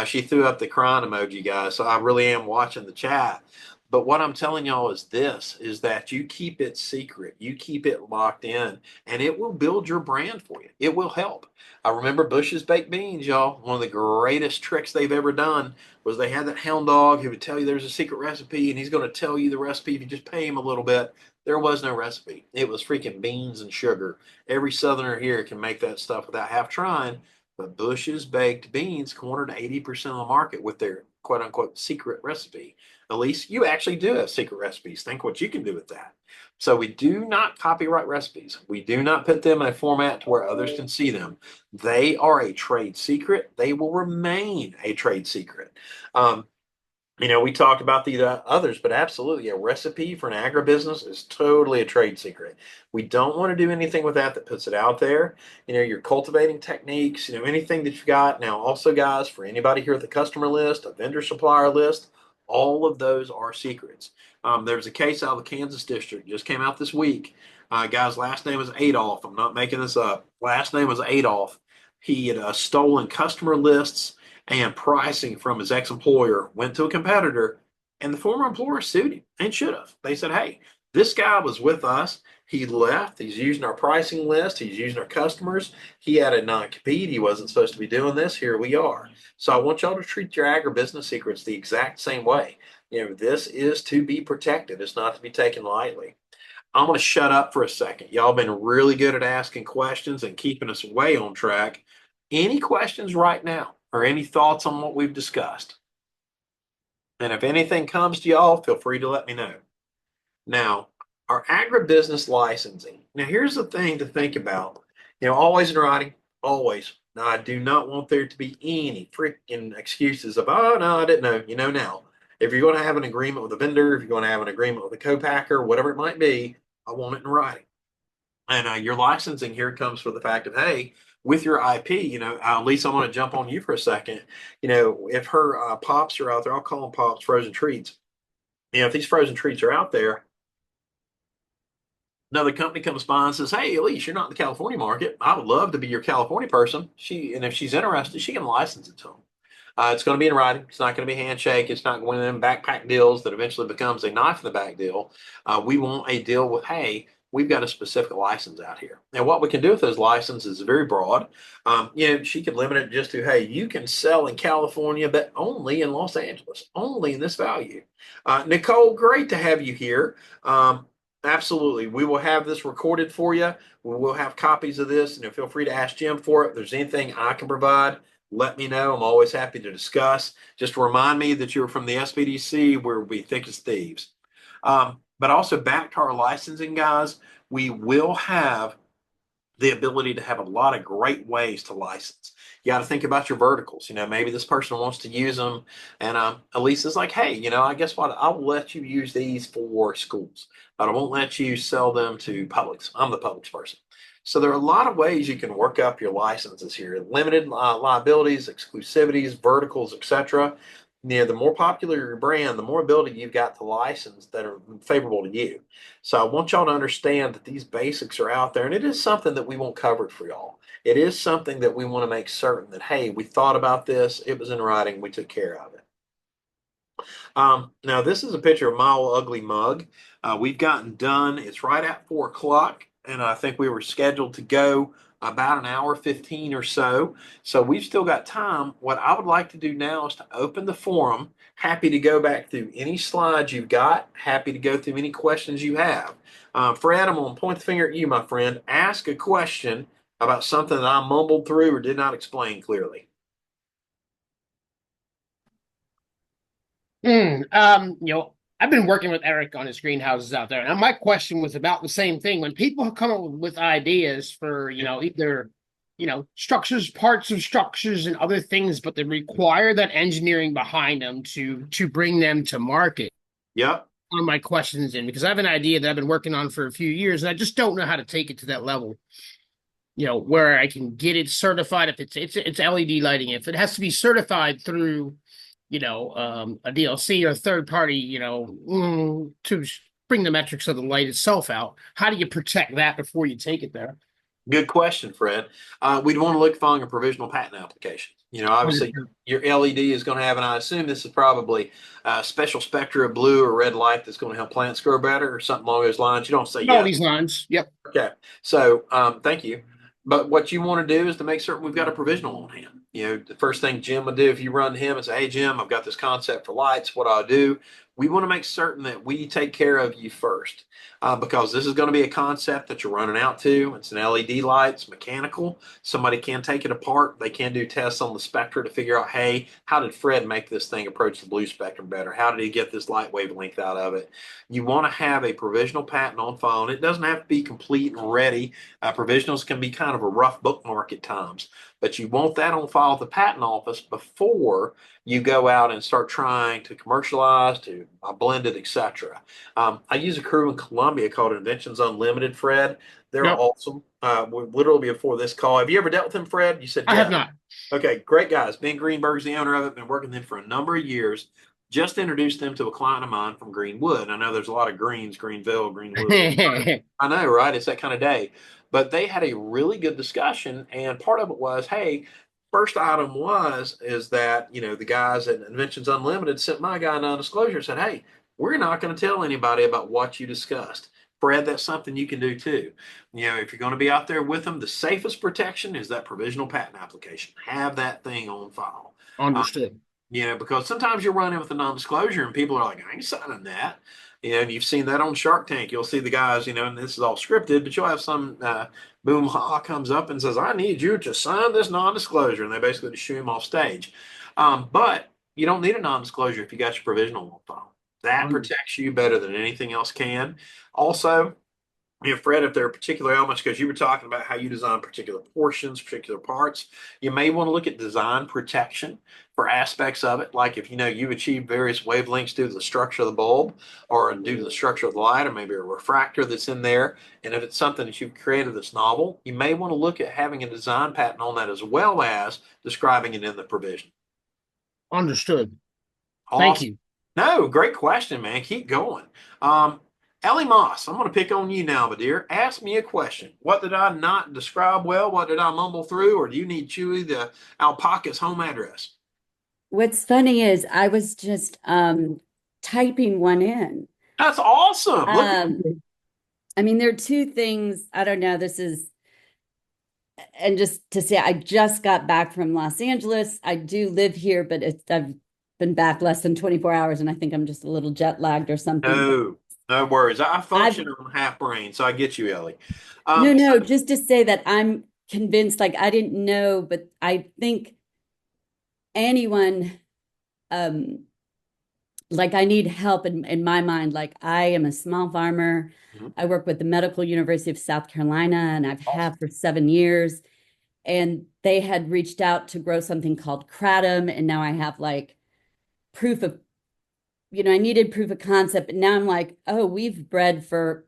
She threw up the crying emoji, guys. So I really am watching the chat. But what I'm telling y'all is this, is that you keep it secret. You keep it locked in, and it will build your brand for you. It will help. I remember Bush's Baked Beans, y'all. One of the greatest tricks they've ever done was they had that hound dog who would tell you there's a secret recipe, and he's going to tell you the recipe if you just pay him a little bit. There was no recipe. It was freaking beans and sugar. Every Southerner here can make that stuff without half trying. But Bush's Baked Beans cornered 80% of the market with their quote unquote secret recipe. Elise, you actually do have secret recipes. Think what you can do with that. So we do not copyright recipes. We do not put them in a format to where others can see them. They are a trade secret. They will remain a trade secret. We talked about the others, but absolutely a recipe for an agribusiness is totally a trade secret. We don't want to do anything with that puts it out there. Your cultivating techniques, anything that you've got. Now, also, guys, for anybody here at the customer list, a vendor supplier list, all of those are secrets. There's a case out of the Kansas district, just came out this week. Guy's last name is Adolf. I'm not making this up. Last name was Adolf. He had stolen customer lists and pricing from his ex-employer, went to a competitor, and the former employer sued him and should have. They said, hey, this guy was with us. He left. He's using our pricing list. He's using our customers. He had a non-compete. He wasn't supposed to be doing this. Here we are. So I want y'all to treat your agribusiness secrets the exact same way. This is to be protected. It's not to be taken lightly. I'm going to shut up for a second. Y'all been really good at asking questions and keeping us way on track. Any questions right now? Or any thoughts on what we've discussed? And if anything comes to y'all, feel free to let me know. Now, our agribusiness licensing. Now, here's the thing to think about. Always in writing, always. Now, I do not want there to be any freaking excuses of, oh, no, I didn't know. Now. If you're going to have an agreement with a vendor, if you're going to have an agreement with a co-packer, whatever it might be, I want it in writing. And your licensing here comes with the fact of, hey, with your IP, Lisa, I'm going to jump on you for a second. If her pops are out there, I'll call them pops, frozen treats. If these frozen treats are out there, another company comes by and says, hey, Elise, you're not in the California market. I would love to be your California person. And if she's interested, she can license it to them. It's going to be in writing. It's not going to be handshake. It's not one of them backpack deals that eventually becomes a knife in the back deal. We want a deal with, hey, we've got a specific license out here. Now, what we can do with those licenses is very broad. She could limit it just to, hey, you can sell in California, but only in Los Angeles, only in this value. Nicole, great to have you here. Absolutely. We will have this recorded for you. We will have copies of this, and feel free to ask Jim for it. If there's anything I can provide, let me know. I'm always happy to discuss. Just remind me that you're from the SBDC, where we'll be thick as thieves. But also back to our licensing, guys, we will have the ability to have a lot of great ways to license. You got to think about your verticals. Maybe this person wants to use them, and Elisa's like, hey, I guess what? I will let you use these for schools, but I won't let you sell them to Publix. I'm the Publix person. So there are a lot of ways you can work up your licenses here: limited liabilities, exclusivities, verticals, etc. The more popular your brand, the more ability you've got to license that are favorable to you. So I want y'all to understand that these basics are out there, and it is something that we want covered for y'all. It is something that we want to make certain that, hey, we thought about this, it was in writing, we took care of it. Now, this is a picture of my old ugly mug. We've gotten done. It's right at 4 o'clock, and I think we were scheduled to go about an hour 15 or so. So we've still got time. What I would like to do now is to open the forum. Happy to go back through any slides you've got. Happy to go through any questions you have. Fred, I'm going to point the finger at you, my friend. Ask a question about something that I mumbled through or did not explain clearly. I've been working with Eric on his greenhouses out there, and my question was about the same thing. When people come up with ideas for, either, structures, parts of structures, and other things, but they require that engineering behind them to bring them to market. Yep. One of my questions because I have an idea that I've been working on for a few years, and I just don't know how to take it to that level. Where I can get it certified. If it's LED lighting, if it has to be certified through a DLC or third party, to bring the metrics of the light itself out. How do you protect that before you take it there? Good question, Fred. We'd want to look at filing a provisional patent application. Obviously your LED is going to have, and I assume this is probably a special spectra of blue or red light that's going to help plants grow better or something along those lines. You don't say All yes. these lines. Yep. Okay. So thank you. But what you want to do is to make certain we've got a provisional on hand. The first thing Jim would do if you run to him and say, hey, Jim, I've got this concept for lights. What I'll do, we want to make certain that we take care of you first because this is going to be a concept that you're running out to. It's an LED light. It's mechanical. Somebody can take it apart. They can do tests on the spectra to figure out, hey, how did Fred make this thing approach the blue spectrum better? How did he get this light wavelength out of it? You want to have a provisional patent on file, and it doesn't have to be complete and ready. Provisionals can be kind of a rough bookmark at times, but you want that on file at the patent office before you go out and start trying to commercialize, to blend it, etc. I use a crew in Columbia called Inventions Unlimited, Fred. They're awesome. Literally before this call. Have you ever dealt with them, Fred? You said I have not. Okay, great guys. Ben Greenberg's the owner of it. Been working with them for a number of years. Just introduced them to a client of mine from Greenwood. I know there's a lot of Greens, Greenville, Greenwood. I know, right? It's that kind of day. But they had a really good discussion, and part of it was, hey, first item is that, the guys at Inventions Unlimited sent my guy a non-disclosure and said, hey, we're not going to tell anybody about what you discussed. Fred, that's something you can do too. If you're going to be out there with them, the safest protection is that provisional patent application. Have that thing on file. Understood. Because sometimes you'll run in with a non-disclosure and people are like, I ain't signing that. And you've seen that on Shark Tank. You'll see the guys, and this is all scripted, but you'll have some boom ha comes up and says, I need you to sign this non-disclosure. And they basically just shoo him off stage. But you don't need a non-disclosure if you got your provisional on file. That protects you better than anything else can. Also, Fred, if there are particular elements, because you were talking about how you design particular portions, particular parts, you may want to look at design protection for aspects of it. Like if you've achieved various wavelengths due to the structure of the bulb or due to the structure of the light, or maybe a refractor that's in there. And if it's something that you've created that's novel, you may want to look at having a design patent on that as well as describing it in the provision. Understood. Awesome. Thank you. No, great question, man. Keep going. Ellie Moss, I'm going to pick on you now, my dear. Ask me a question. What did I not describe well? What did I mumble through? Or do you need Chewy the alpaca's home address? What's funny is I was just typing one in. That's awesome. There are two things. I don't know. And just to say, I just got back from Los Angeles. I do live here, but I've been back less than 24 hours, and I think I'm just a little jet lagged or something. No worries. I function on half brain, so I get you, Ellie. No, just to say that I'm convinced, I didn't know, but I think anyone, I need help in my mind. I am a small farmer. Mm-hmm. I work with the Medical University of South Carolina, and I've had for 7 years. And they had reached out to grow something called kratom, and now I have proof of, I needed proof of concept, but now I'm like, oh, we've bred for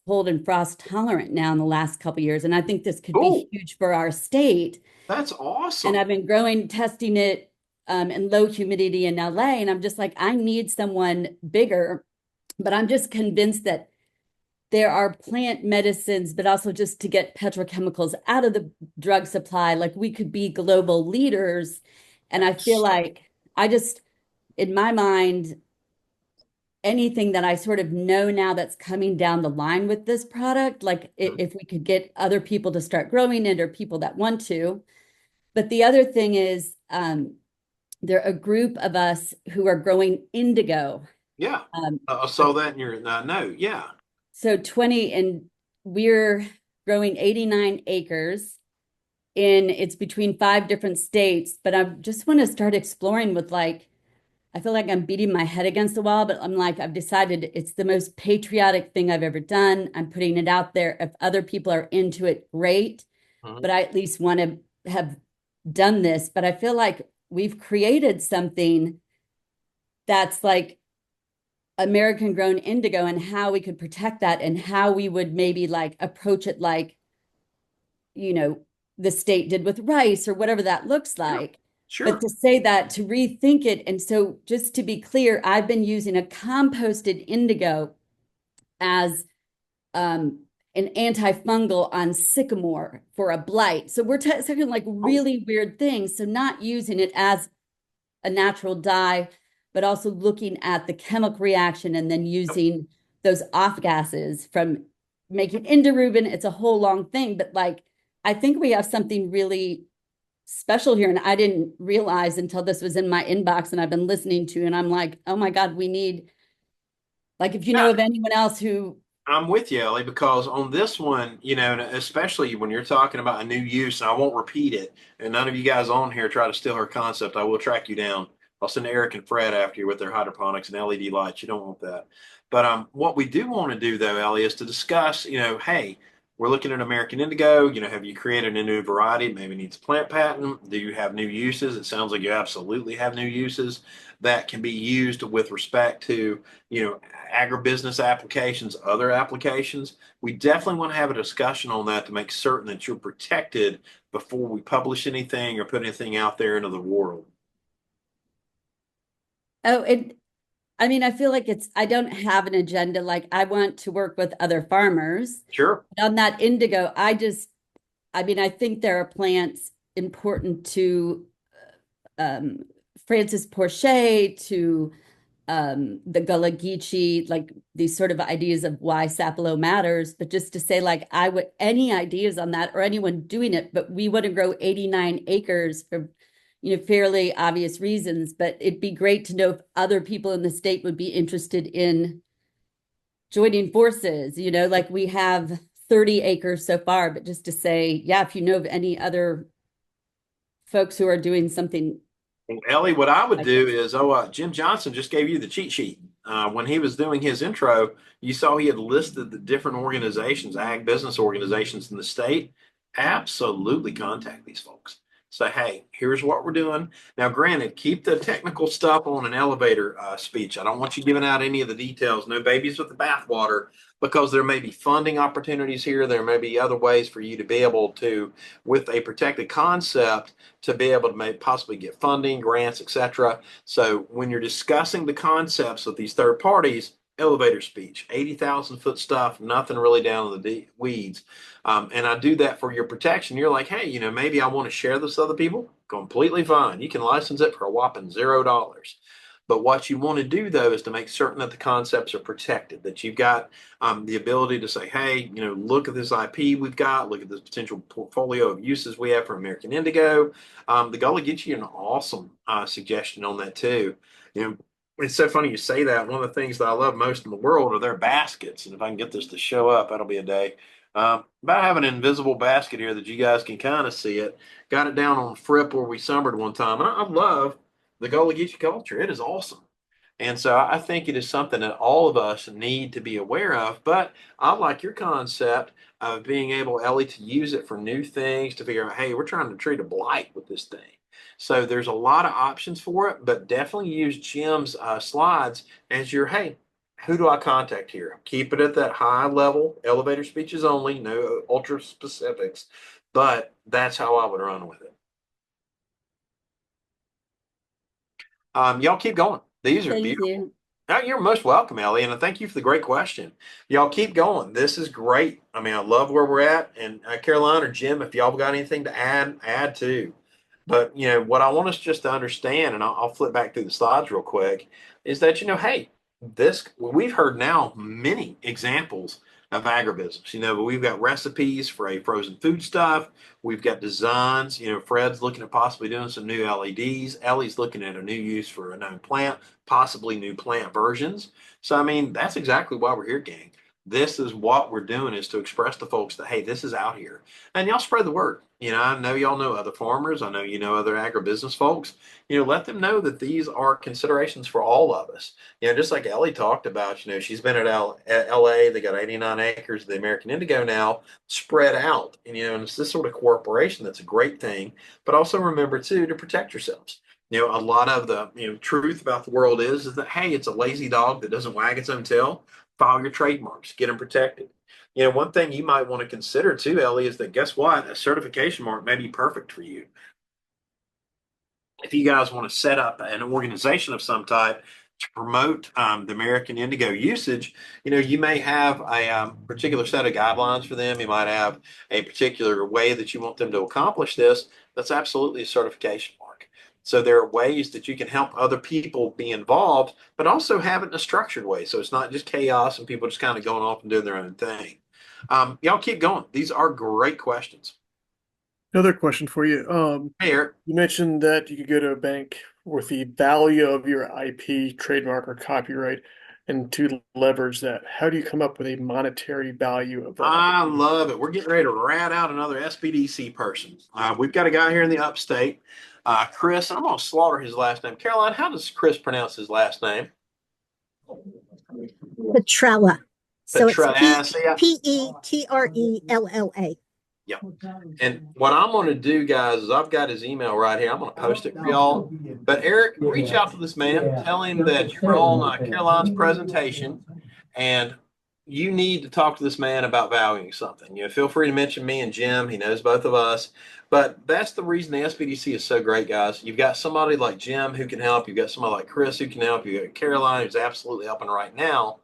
cold and frost tolerant now in the last couple of years. And I think this could be huge for our state. That's awesome. And I've been testing it in low humidity in LA. And I'm just like, I need someone bigger, but I'm just convinced that there are plant medicines, but also just to get petrochemicals out of the drug supply. We could be global leaders. And I feel like in my mind, anything that I sort of know now that's coming down the line with this product, if we could get other people to start growing it or people that want to. But the other thing is there are a group of us who are growing indigo. Yeah, I saw that in your note. Yeah. So 20, and we're growing 89 acres. It's between 5 different states, but I just want to start exploring with I feel like I'm beating my head against the wall, but I've decided it's the most patriotic thing I've ever done. I'm putting it out there. If other people are into it, great. Mm-hmm. But I at least want to have done this. But I feel like we've created something that's American grown indigo, and how we could protect that, and how we would maybe approach it the state did with rice or whatever that looks like. Sure. But to say that, to rethink it. And so just to be clear, I've been using a composted indigo as an antifungal on sycamore for a blight. So we're talking like really weird things. So not using it as a natural dye, but also looking at the chemical reaction and then using those off gases from making interreuben. It's a whole long thing, but like, I think we have something really special here. And I didn't realize until this was in my inbox and I've been listening to, and I'm like, oh my God, we need, like, if you know of anyone else who. I'm with you, Ellie, because on this one, you know, and especially when you're talking about a new use, and I won't repeat it, and none of you guys on here try to steal her concept, I will track you down. I'll send Eric and Fred after you with their hydroponics and LED lights. You don't want that. But what we do want to do, though, Ellie, is to discuss, you know, hey, we're looking at American Indigo. You know, have you created a new variety? Maybe needs a plant patent. Do you have new uses? It sounds like you absolutely have new uses that can be used with respect to, you know, agribusiness applications, other applications. We definitely want to have a discussion on that to make certain that you're protected before we publish anything or put anything out there into the world. Oh, I mean, I feel like I don't have an agenda. Like, I want to work with other farmers. Sure. On that indigo, I mean, I think there are plants important to Francis Porcher, to the Gullah Geechee, like these sort of ideas of why sapelo matters. But just to say, like, any ideas on that or anyone doing it, but we want to grow 89 acres for, you know, fairly obvious reasons. But it'd be great to know if other people in the state would be interested in joining forces. You know, like we have 30 acres so far, but just to say, yeah, if you know of any other folks who are doing something. Well, Ellie, what I would do is, Jim Johnson just gave you the cheat sheet. When he was doing his intro, you saw he had listed the different organizations, ag business organizations in the state. Absolutely contact these folks. Say, hey, here's what we're doing. Now, granted, keep the technical stuff on an elevator speech. I don't want you giving out any of the details. No babies with the bathwater, because there may be funding opportunities here. There may be other ways for you to be able to, with a protected concept, to be able to possibly get funding, grants, etc. So when you're discussing the concepts with these third parties, elevator speech, 80,000-foot stuff, nothing really down in the weeds. And I do that for your protection. You're like, hey, you know, maybe I want to share this with other people. Completely fine. You can license it for a whopping $0. But what you want to do, though, is to make certain that the concepts are protected, that you've got the ability to say, hey, you know, look at this IP we've got, look at this potential portfolio of uses we have for American Indigo. The Gullah gets you an awesome suggestion on that, too. You know, it's so funny you say that. One of the things that I love most in the world are their baskets. And if I can get this to show up, that'll be a day. About having an invisible basket here that you guys can kind of see it. Got it down on Fripp where we summered one time. And I love the Gullah Geechee culture. It is awesome. And so I think it is something that all of us need to be aware of. But I like your concept of being able, Ellie, to use it for new things, to figure out, hey, we're trying to treat a blight with this thing. So there's a lot of options for it, but definitely use Jim's slides as your, hey, who do I contact here? Keep it at that high level, elevator speeches only, no ultra specifics, but that's how I would run with it. Y'all keep going. These are Thank beautiful. you. Now, you're most welcome, Ellie, and thank you for the great question. Y'all keep going. This is great. I mean, I love where we're at. And Caroline or Jim, if y'all got anything to add too. But, you know, what I want us just to understand, and I'll flip back through the slides real quick, is that, you know, hey, we've heard now many examples of agribusiness. You know, but we've got recipes for a frozen food stuff. We've got designs. You know, Fred's looking at possibly doing some new LEDs. Ellie's looking at a new use for a known plant, possibly new plant versions. So, I mean, that's exactly why we're here, gang. This is what we're doing, is to express to folks that, hey, this is out here. And y'all spread the word. You know, I know y'all know other farmers. I know you know other agribusiness folks. You know, let them know that these are considerations for all of us. You know, just like Ellie talked about, you know, she's been at LA. They got 89 acres of the American Indigo now spread out. And, you know, and it's this sort of cooperation that's a great thing. But also remember, too, to protect yourselves. You know, a lot of the, you know, truth about the world is that, hey, it's a lazy dog that doesn't wag its own tail. File your trademarks, get them protected. You know, one thing you might want to consider too, Ellie, is that, guess what? A certification mark may be perfect for you. If you guys want to set up an organization of some type, to promote the American indigo usage, you may have a particular set of guidelines for them. You might have a particular way that you want them to accomplish this. That's absolutely a certification mark. So there are ways that you can help other people be involved, but also have it in a structured way. So it's not just chaos and people just kind of going off and doing their own thing. Y'all keep going. These are great questions. Another question for you. Hey, Eric. You mentioned that you could go to a bank with the value of your IP, trademark, or copyright, and to leverage that. How do you come up with a monetary value of that? I love it. We're getting ready to rat out another SBDC person. We've got a guy here in the upstate, Chris. I'm going to slaughter his last name. Caroline, how does Chris pronounce his last name? Petrella. So Petrella. it's Petrella. Yep. And what I'm going to do, guys, is I've got his email right here. I'm going to post it for y'all. But Eric, reach out to this man. Tell him that you're on Caroline's presentation, and you need to talk to this man about valuing something. Feel free to mention me and Jim. He knows both of us. But that's the reason the SBDC is so great, guys. You've got somebody like Jim who can help. You've got somebody like Chris who can help. You've got Caroline who's absolutely helping right now.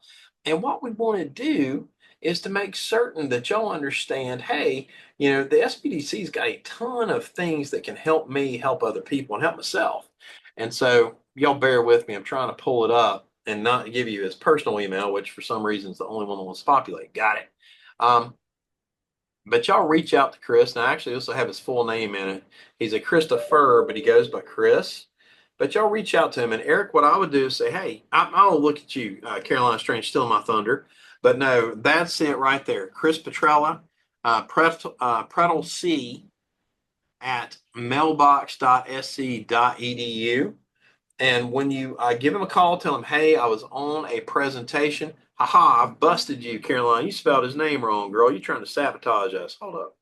And what we want to do is to make certain that y'all understand, hey, the SBDC's got a ton of things that can help me help other people and help myself. And so y'all bear with me. I'm trying to pull it up and not give you his personal email, which for some reason is the only one that wants to populate. Got it. But y'all reach out to Chris. Now, actually, this will have his full name in it. He's a Christopher, but he goes by Chris. But y'all reach out to him. And Eric, what I would do is say, hey, I'll look at you, Caroline Strange, stealing my thunder. But no, that's it right there. Chris Petrella, C at mailbox.sc.edu. And when you give him a call, tell him, hey, I was on a presentation. Haha, I busted you, Caroline. You spelled his name wrong, girl. You're trying to sabotage us. Hold up.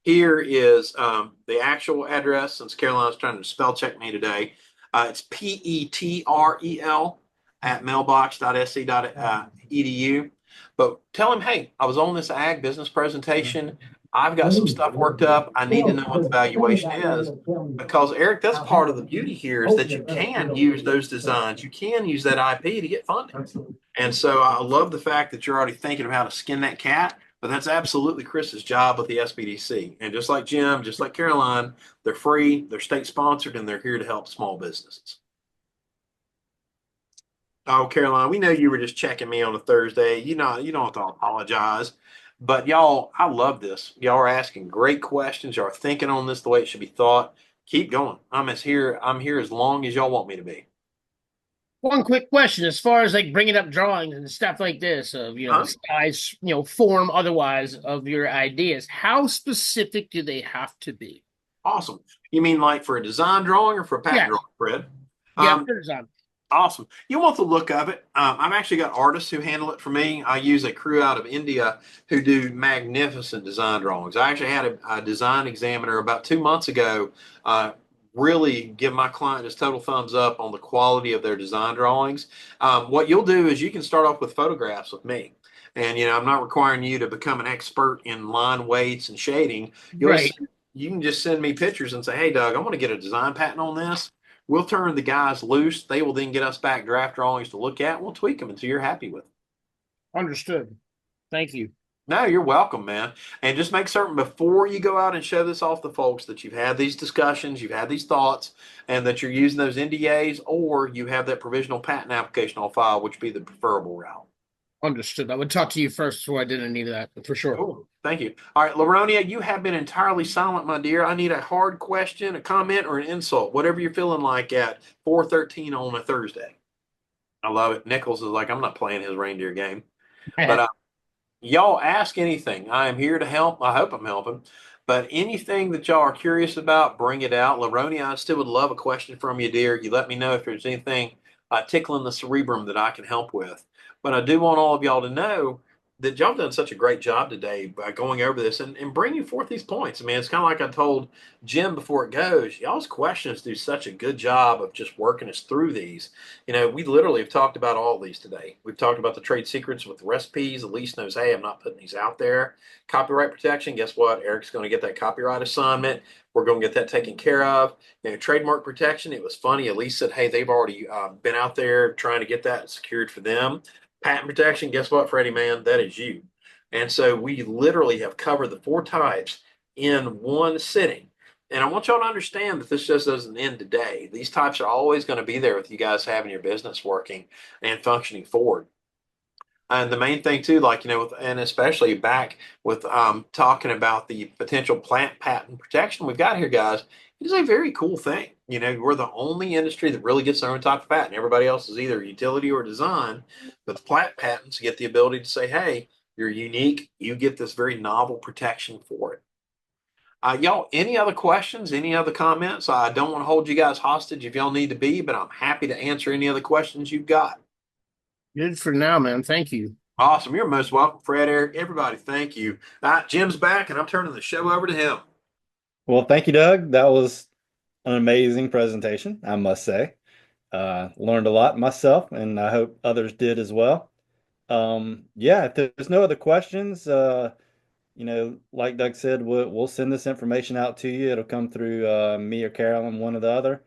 Here is the actual address, since Caroline's trying to spell check me today. It's Petrel at mailbox.sc.edu. But tell him, hey, I was on this ag business presentation. I've got some stuff worked up. I need to know what the valuation is. Because, Eric, that's part of the beauty here is that you can use those designs. You can use that IP to get funding. And so I love the fact that you're already thinking of how to skin that cat. But that's absolutely Chris's job with the SBDC. And just like Jim, just like Caroline, they're free, they're state sponsored, and they're here to help small businesses. Oh, Caroline, we know you were just checking me on a Thursday. You don't have to apologize. But y'all, I love this. Y'all are asking great questions. Y'all are thinking on this the way it should be thought. Keep going. I'm here as long as y'all want me to be. One quick question, as far as like bringing up drawings and stuff like this of, size, form, otherwise of your ideas, how specific do they have to be? Awesome. You mean like for a design drawing or for a patent drawing, Fred? Yeah, for design. Awesome. You want the look of it. I've actually got artists who handle it for me. I use a crew out of India who do magnificent design drawings. I actually had a design examiner about 2 months ago really give my client his total thumbs up on the quality of their design drawings. What you'll do is you can start off with photographs with me. And, I'm not requiring you to become an expert in line weights and shading. Right. You can just send me pictures and say, hey, Doug, I want to get a design patent on this. We'll turn the guys loose. They will then get us back draft drawings to look at. We'll tweak them until you're happy with them. Understood. Thank you. No, you're welcome, man. And just make certain before you go out and show this off to folks that you've had these discussions, you've had these thoughts, and that you're using those NDAs, or you have that provisional patent application on file, which would be the preferable route. Understood. I would talk to you first before I did any of that, for sure. Cool. Thank you. All right, Laronia, you have been entirely silent, my dear. I need a hard question, a comment, or an insult, whatever you're feeling like at 4:13 on a Thursday. I love it. Nichols is like, I'm not playing his reindeer game. But y'all ask anything. I am here to help. I hope I'm helping. But anything that y'all are curious about, bring it out. Laronia, I still would love a question from you, dear. You let me know if there's anything tickling the cerebrum that I can help with. But I do want all of y'all to know that y'all done such a great job today by going over this and bringing forth these points. I mean, it's kind of like I told Jim before it goes, y'all's questions do such a good job of just working us through these. You know, we literally have talked about all these today. We've talked about the trade secrets with recipes. Elise knows, hey, I'm not putting these out there. Copyright protection, guess what? Eric's going to get that copyright assignment. We're going to get that taken care of. You know, trademark protection, it was funny. Elise said, hey, they've already been out there trying to get that secured for them. Patent protection, guess what, Freddie, man? That is you. And so we literally have covered the 4 types in one sitting. And I want y'all to understand that this just doesn't end today. These types are always going to be there with you guys having your business working and functioning forward. And the main thing too, like, you know, and especially back with talking about the potential plant patent protection we've got here, guys, it is a very cool thing. You know, we're the only industry that really gets their own type of patent. Everybody else is either utility or design, but the plant patents get the ability to say, hey, you're unique. You get this very novel protection for it. Y'all, any other questions, any other comments? I don't want to hold you guys hostage if y'all need to be, but I'm happy to answer any other questions you've got. Good for now, man. Thank you. Awesome. You're most welcome, Fred, Eric, everybody. Thank you. Jim's back, and I'm turning the show over to him. Well, thank you, Doug. That was an amazing presentation, I must say. Learned a lot myself, and I hope others did as well. Yeah, if there's no other questions, you know, like Doug said, we'll send this information out to you. It'll come through me or Carolyn, one or the other.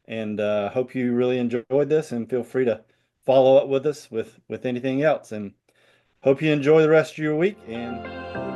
And hope you really enjoyed this, and feel free to follow up with us with anything else. And hope you enjoy the rest of your week, and